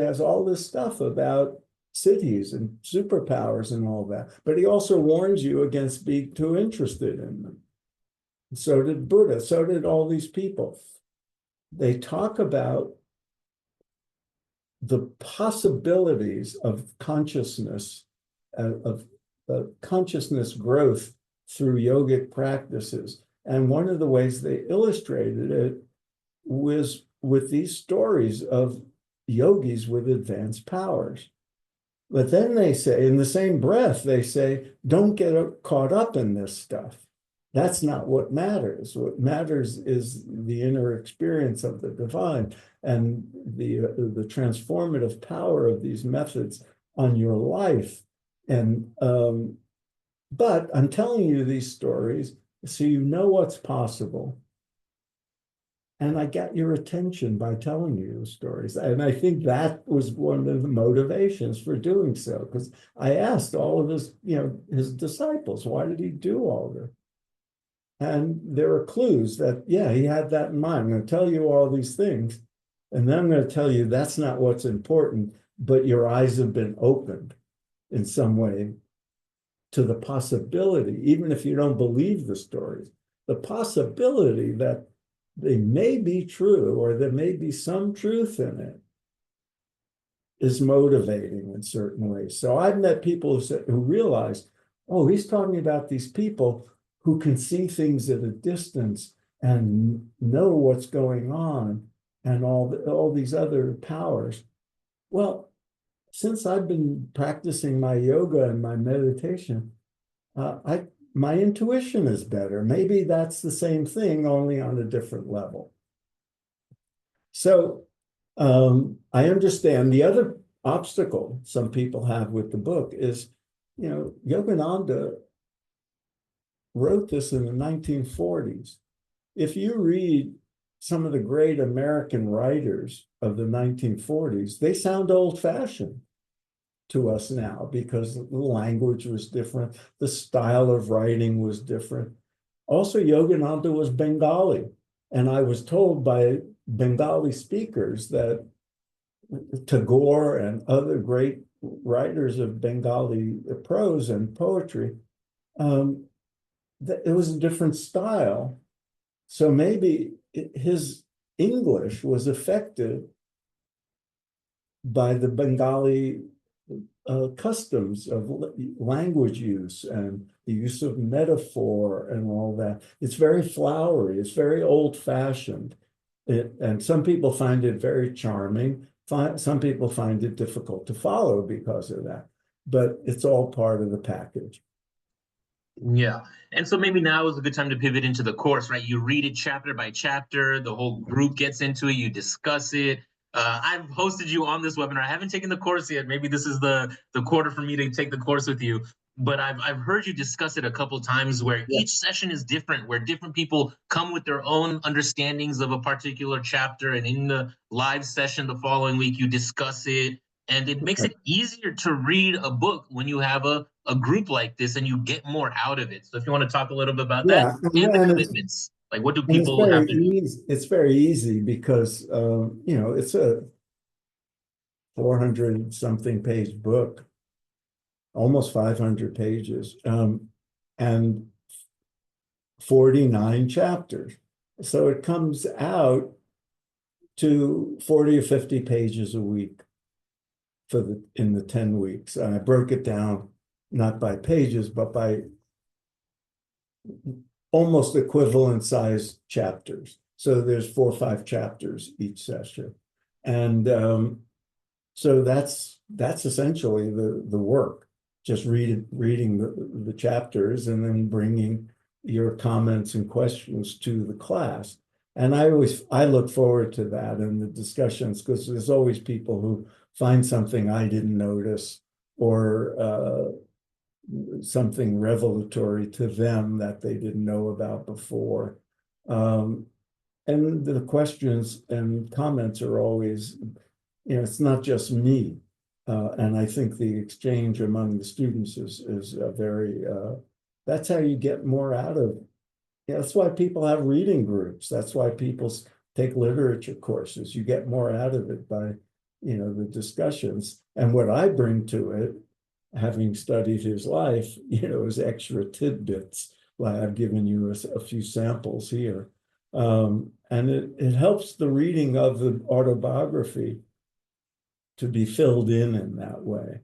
has all this stuff about cities and superpowers and all that. But he also warns you against being too interested in them. So did Buddha, so did all these people. They talk about the possibilities of consciousness, of consciousness growth through yogic practices. And one of the ways they illustrated it was with these stories of yogis with advanced powers. But then they say, in the same breath, they say, don't get caught up in this stuff. That's not what matters. What matters is the inner experience of the divine and the transformative power of these methods on your life. And but I'm telling you these stories so you know what's possible. And I got your attention by telling you the stories. And I think that was one of the motivations for doing so, because I asked all of his disciples, why did he do all this? And there are clues that, yeah, he had that in mind. I'm going to tell you all these things, and then I'm going to tell you that's not what's important, but your eyes have been opened in some way to the possibility, even if you don't believe the stories, the possibility that they may be true or there may be some truth in it is motivating in certain ways. So I've met people who realize, oh, he's talking about these people who can see things at a distance and know what's going on and all these other powers. Well, since I've been practicing my yoga and my meditation, my intuition is better. Maybe that's the same thing, only on a different level. So I understand the other obstacle some people have with the book is, Yogananda wrote this in the 1940s. If you read some of the great American writers of the 1940s, they sound old-fashioned to us now because the language was different, the style of writing was different. Also, Yogananda was Bengali, and I was told by Bengali speakers that Tagore and other great writers of Bengali prose and poetry, that it was a different style. So maybe his English was affected by the Bengali customs of language use and the use of metaphor and all that. It's very flowery, it's very old-fashioned. And some people find it very charming. Some people find it difficult to follow because of that. But it's all part of the package. Yeah. And so maybe now is a good time to pivot into the course, right? You read it chapter by chapter, the whole group gets into it, you discuss it. I've hosted you on this webinar. I haven't taken the course yet. Maybe this is the quarter for me to take the course with you. But I've heard you discuss it a couple times where each session is different, where different people come with their own understandings of a particular chapter. And in the live session the following week, you discuss it. And it makes it easier to read a book when you have a group like this and you get more out of it. So if you want to talk a little bit about that and the commitments, like what do people have to do? It's very easy because, it's a 400 something page book, almost 500 pages, and 49 chapters. So it comes out to 40 or 50 pages a week. in the 10 weeks. And I broke it down not by pages, but by almost equivalent size chapters. So there's 4 or 5 chapters each session. And so that's essentially the work, just reading the chapters and then bringing your comments and questions to the class. And I look forward to that and the discussions, because there's always people who find something I didn't notice, or something revelatory to them that they didn't know about before. And the questions and comments are always, it's not just me. And I think the exchange among the students is very, that's how you get more out of. That's why people have reading groups. That's why people take literature courses. You get more out of it by, the discussions. And what I bring to it, having studied his life, is extra tidbits. Like I've given you a few samples here. And it helps the reading of the autobiography to be filled in that way.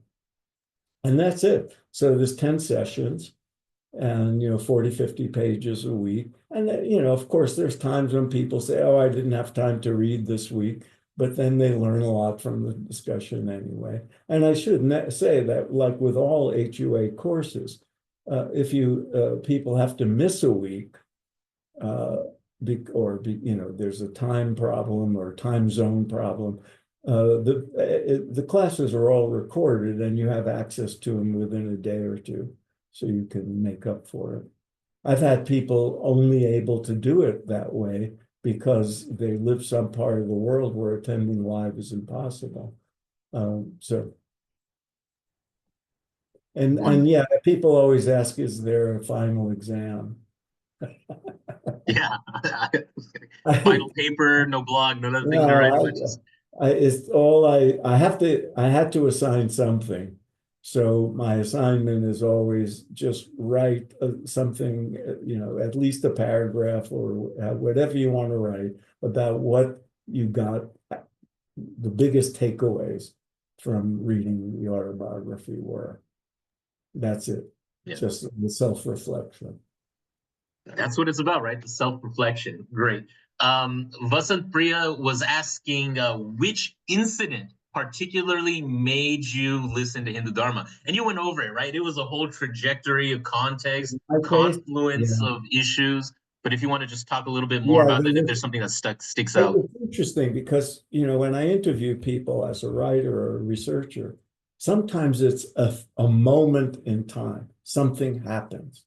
And that's it. So there's 10 sessions and 40, 50 pages a week. And of course, there's times when people say, oh, I didn't have time to read this week, but then they learn a lot from the discussion anyway. And I should say that, like with all HUA courses, if people have to miss a week, there's a time problem or time zone problem, the classes are all recorded and you have access to them within a day or two, so you can make up for it. I've had people only able to do it that way because they live some part of the world where attending live is impossible. And yeah, people always ask, is there a final exam? Yeah. Final paper, no blog, none of the things, right? It's all I had to assign something. So my assignment is always just write something, at least a paragraph or whatever you want to write about what you got, the biggest takeaways from reading the autobiography were. That's it. Yeah. Just the self-reflection. That's what it's about, right? The self-reflection. Great. Vasant Priya was asking which incident particularly made you listen to Hindu Dharma? And you went over it, right? It was a whole trajectory of context, confluence of issues. But if you want to just talk a little bit more about it, if there's something that sticks out. It's interesting because, when I interview people as a writer or a researcher, sometimes it's a moment in time, something happens.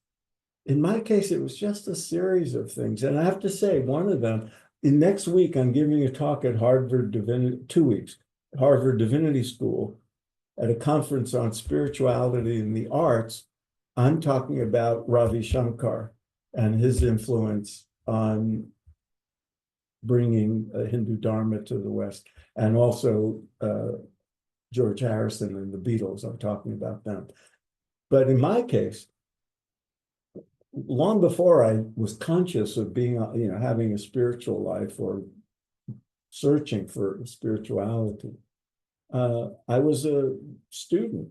In my case, it was just a series of things. And I have to say, one of them, next week, I'm giving a talk at Harvard Divinity, 2 weeks, Harvard Divinity School, at a conference on spirituality and the arts. I'm talking about Ravi Shankar and his influence on bringing Hindu Dharma to the West, and also George Harrison and the Beatles. I'm talking about them. But in my case, long before I was conscious of being, having a spiritual life or searching for spirituality, I was a student,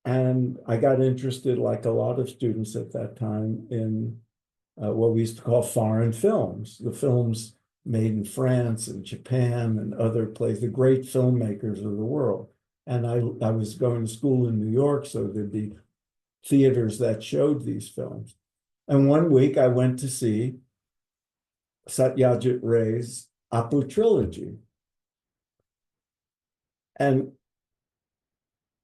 and I got interested, like a lot of students at that time, in what we used to call foreign films, the films made in France and Japan and other places, the great filmmakers of the world. And I was going to school in New York, so there'd be theaters that showed these films. And one week I went to see Satyajit Ray's Apu trilogy. And,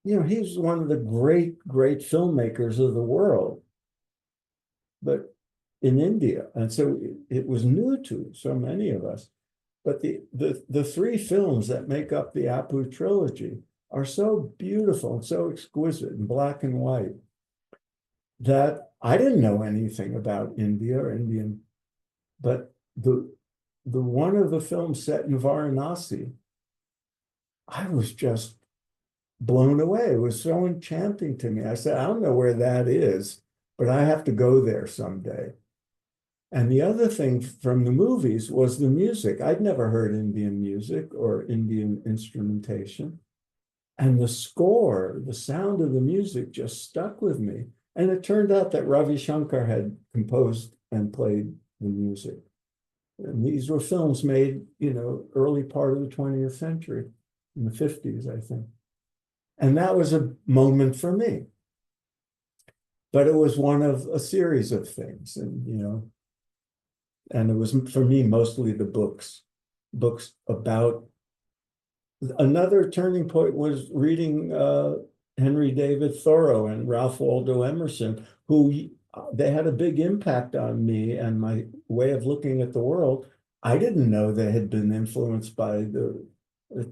he's one of the great, great filmmakers of the world, but in India. And so it was new to so many of us. But the 3 films that make up the Apu trilogy are so beautiful and so exquisite in black and white that I didn't know anything about India or Indian, but the one of the films set in Varanasi, I was just blown away. It was so enchanting to me. I said, I don't know where that is, but I have to go there someday. And the other thing from the movies was the music. I'd never heard Indian music or Indian instrumentation. And the score, the sound of the music just stuck with me. And it turned out that Ravi Shankar had composed and played the music. And these were films made, early part of the 20th century, in the 50s, I think. And that was a moment for me. But it was one of a series of things. And it was, for me, mostly the books about. Another turning point was reading Henry David Thoreau and Ralph Waldo Emerson, who they had a big impact on me and my way of looking at the world. I didn't know they had been influenced by the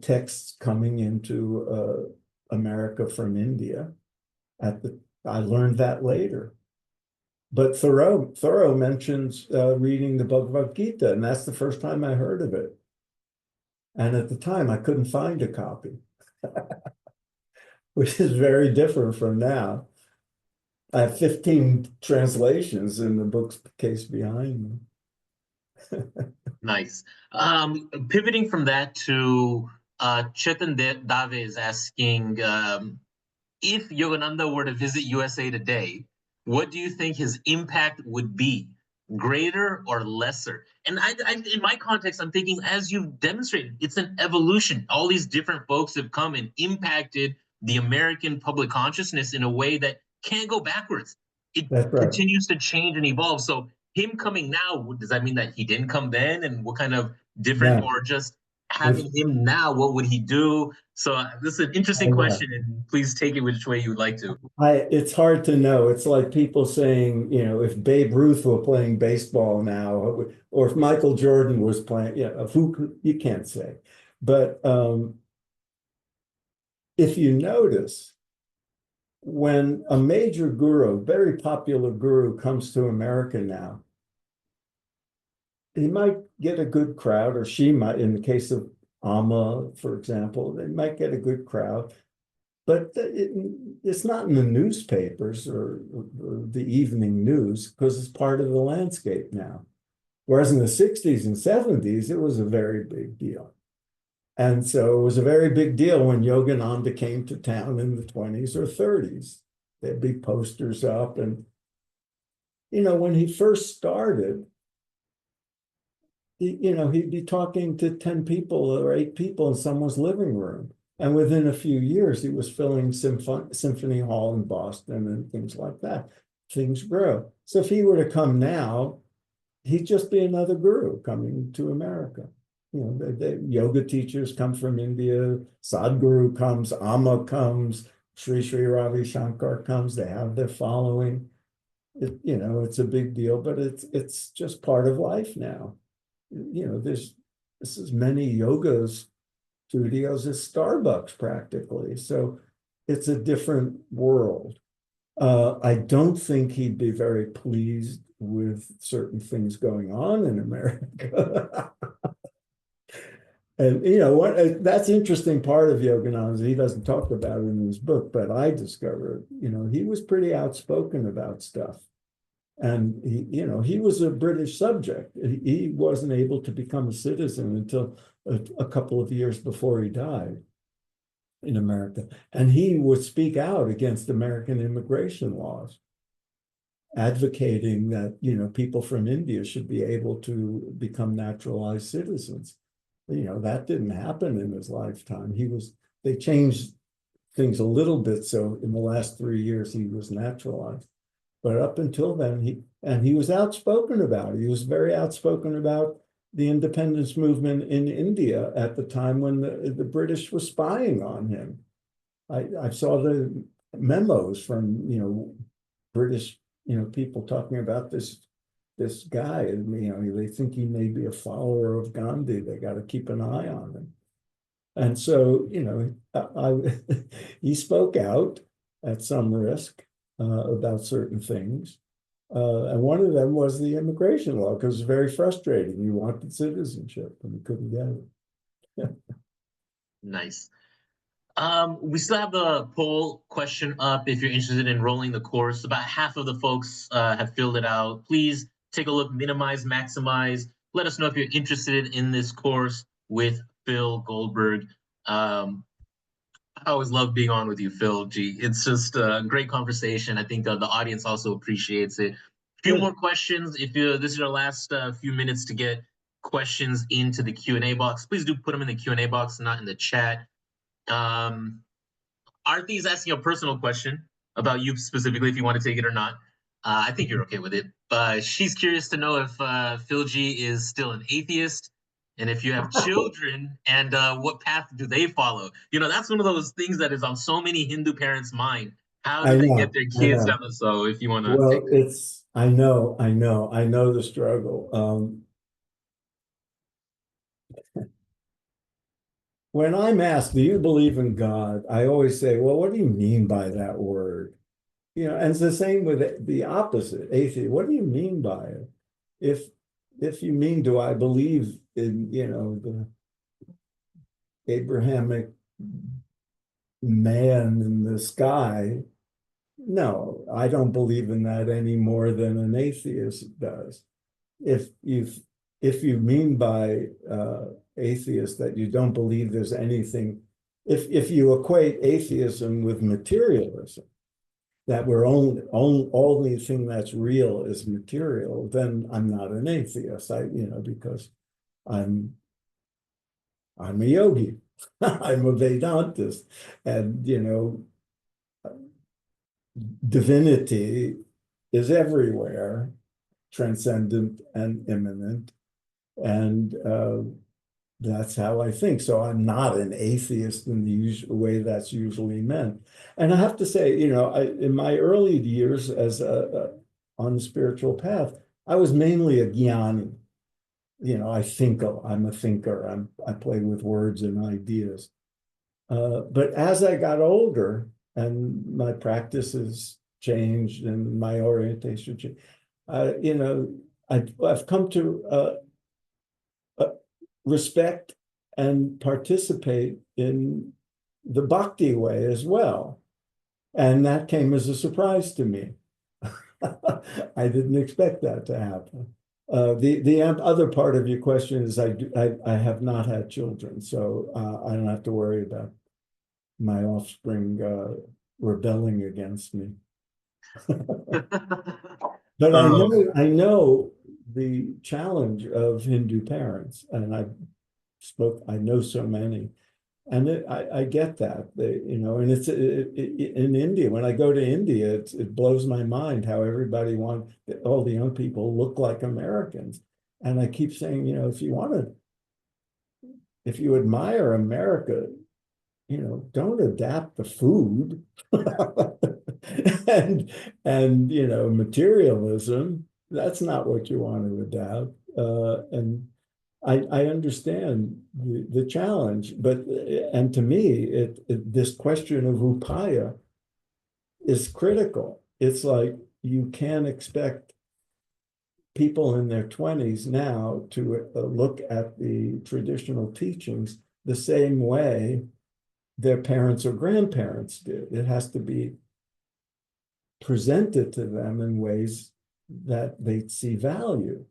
texts coming into America from India. I learned that later. But Thoreau mentions reading the Bhagavad Gita, and that's the first time I heard of it. And at the time, I couldn't find a copy, which is very different from now. I have 15 translations in the bookcase behind me. Nice. Pivoting from that to Chetan Dave is asking, if Yogananda were to visit USA today, what do you think his impact would be? Greater or lesser? And in my context, I'm thinking, as you've demonstrated, it's an evolution. All these different folks have come and impacted the American public consciousness in a way that can't go backwards. It That's right. continues to change and evolve. So him coming now, does that mean that he didn't come then? And what kind of different, or just having him now, what would he do? So this is an interesting question, and please take it which way you would like to. It's hard to know. It's like people saying, if Babe Ruth were playing baseball now, or if Michael Jordan was playing, you can't say. But if you notice, when a major guru, very popular guru, comes to America now, he might get a good crowd, or she might, in the case of Amma, for example, they might get a good crowd. But it's not in the newspapers or the evening news, because it's part of the landscape now. Whereas in the 60s and 70s, it was a very big deal. And so it was a very big deal when Yogananda came to town in the 20s or 30s. There'd be posters up. And, when he first started, he'd be talking to 10 people or 8 people in someone's living room. And within a few years, he was filling Symphony Hall in Boston and things like that. Things grow. So if he were to come now, he'd just be another guru coming to America. The yoga teachers come from India, Sadhguru comes, Amma comes, Sri Ravi Shankar comes, they have their following. It's a big deal, but it's just part of life now. There's as many yoga studios as Starbucks practically. So it's a different world. I don't think he'd be very pleased with certain things going on in America. And that's interesting part of Yogananda. He doesn't talk about it in his book, but I discovered, he was pretty outspoken about stuff. And he was a British subject. He wasn't able to become a citizen until a couple of years before he died in America. And he would speak out against American immigration laws, advocating that, people from India should be able to become naturalized citizens. That didn't happen in his lifetime. They changed things a little bit. So in the last 3 years, he was naturalized. But up until then, he was outspoken about it. He was very outspoken about the independence movement in India at the time when the British were spying on him. I saw the memos from, British, people talking about this guy, and, they think he may be a follower of Gandhi. They got to keep an eye on him. And so, he spoke out at some risk about certain things. And one of them was the immigration law, because it was very frustrating. You wanted citizenship and you couldn't get it. Nice. We still have the poll question up if you're interested in enrolling the course. About half of the folks have filled it out. Please take a look, minimize, maximize. Let us know if you're interested in this course with Phil Goldberg. I always love being on with you, Phil. G. It's just a great conversation. I think the audience also appreciates it. A few more Good. questions. If this is your last few minutes to get questions into the Q&A box, please do put them in the Q&A box, not in the chat. Um, Arthy's asking a personal question about you specifically, if you want to take it or not. I think you're okay with it. She's curious to know if Phil G is still an atheist and if you have children and what path do they follow. You know, that's one of those things that is on so many Hindu parents' mind. How do I they get know, their I kids know. down the so if you want to take Well, I know the struggle. When I'm asked, do you believe in God? I always say, well, what do you mean by that word? You know, and it's the same with the opposite, atheist. What do you mean by it? If if you mean, do I believe in, you know, the Abrahamic man in the sky? No, I don't believe in that any more than an atheist does. If you if you mean by atheist that you don't believe there's anything, if you equate atheism with materialism, that we're only thing that's real is material, then I'm not an atheist. Because I'm I'm a yogi, I'm a Vedantist, and divinity is everywhere, transcendent and immanent, and that's how I think. So I'm not an atheist in the usual way that's usually meant. And I have to say, in my early years on the spiritual path, I was mainly a jnani. I'm a thinker. I play with words and ideas. But as I got older and my practices changed and my orientation changed, I've come to respect and participate in the bhakti way as well. And that came as a surprise to me. I didn't expect that to happen. The other part of your question is I have not had children, so I don't have to worry about my offspring rebelling against me. But um, I know the challenge of Hindu parents, and I know so many, and I get that. And it's in India. When I go to India, it blows my mind how everybody wants all the young people look like Americans, and I keep saying, if you admire America, don't adapt the food and materialism. That's not what you want to adapt. And I understand the challenge, but and to me, this question of upaya is critical. It's like you can't expect people in their 20s now to look at the traditional teachings the same way their parents or grandparents did. It has to be presented to them in ways that they see value.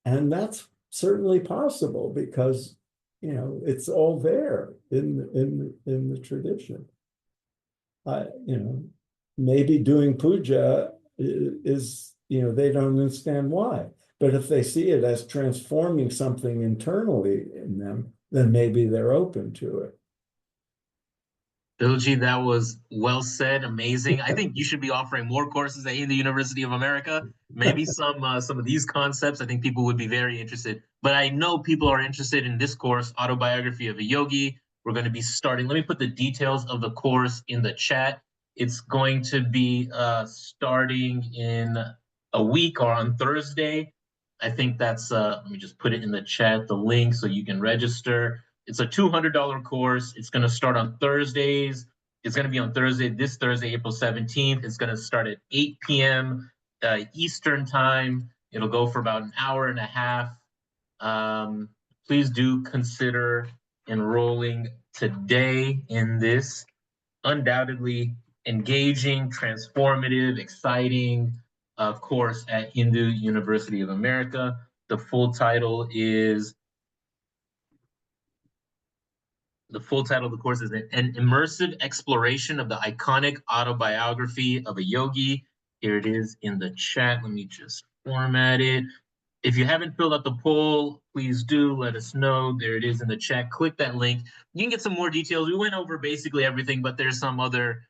And that's certainly possible because, it's all there in the tradition. You know, maybe doing puja is, they don't understand why. But if they see it as transforming something internally in them, then maybe they're open to it. Bilgi, that was well said, amazing. I think you should be offering more courses at the University of America. Maybe some of these concepts. I think people would be very interested. But I know people are interested in this course, Autobiography of a Yogi. We're going to be starting. Let me put the details of the course in the chat. It's going to be starting in a week or on Thursday. I think that's. Let me just put it in the chat, the link, so you can register. It's a $200 course. It's going to start on Thursdays. It's going to be on this Thursday, April 17th. It's going to start at 8 p.m. Eastern time. It'll go for about an hour and a half. Please do consider enrolling today in this undoubtedly engaging, transformative, exciting course at Hindu University of America. The full title is The full title of the course is An Immersive Exploration of the Iconic Autobiography of a Yogi. Here it is in the chat. Let me just format it. If you haven't filled out the poll, please do let us know. There it is in the chat. Click that link. You can get some more details. We went over basically everything, but there's some other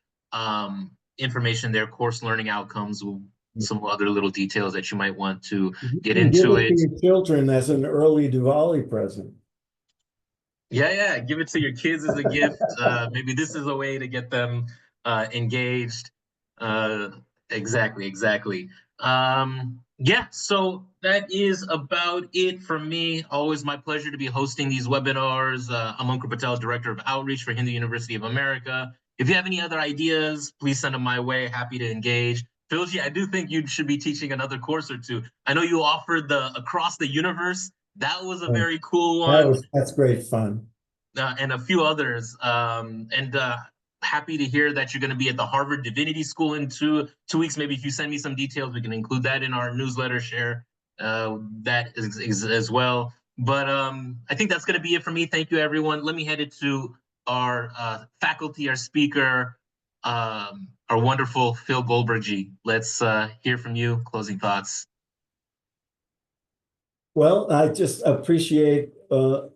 information there, course learning outcomes, some other little details that you might want to get You give into it to it. your children as an early Diwali present. Yeah, give it to your kids as a gift. Maybe this is a way to get them engaged. Uh, exactly. Yeah, so that is about it for me. Always my pleasure to be hosting these webinars. I'm Ankur Patel, Director of Outreach for Hindu University of America. If you have any other ideas, please send them my way. Happy to engage. Philji, I do think you should be teaching another course or two. I know you offered the Across the Universe. That was a very cool one. That's great fun. And a few others. And happy to hear that you're going to be at the Harvard Divinity School in 2 weeks. Maybe if you send me some details, we can include that in our newsletter, share that as well. But I think that's going to be it for me. Thank you, everyone. Let me hand it to our faculty, our speaker, our wonderful Phil Goldberg. Let's hear from you. Closing thoughts. Well, I just appreciate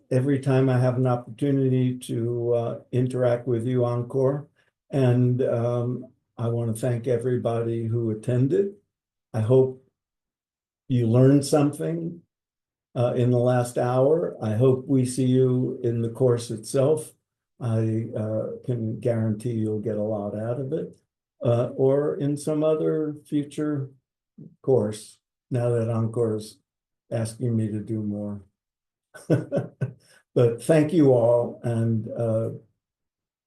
every time I have an opportunity to interact with you, Encore. And I want to thank everybody who attended. I hope you learned something in the last hour. I hope we see you in the course itself. I can guarantee you'll get a lot out of it, or in some other future course, now that Encore's asking me to do more. But thank you all, and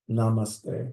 namaste.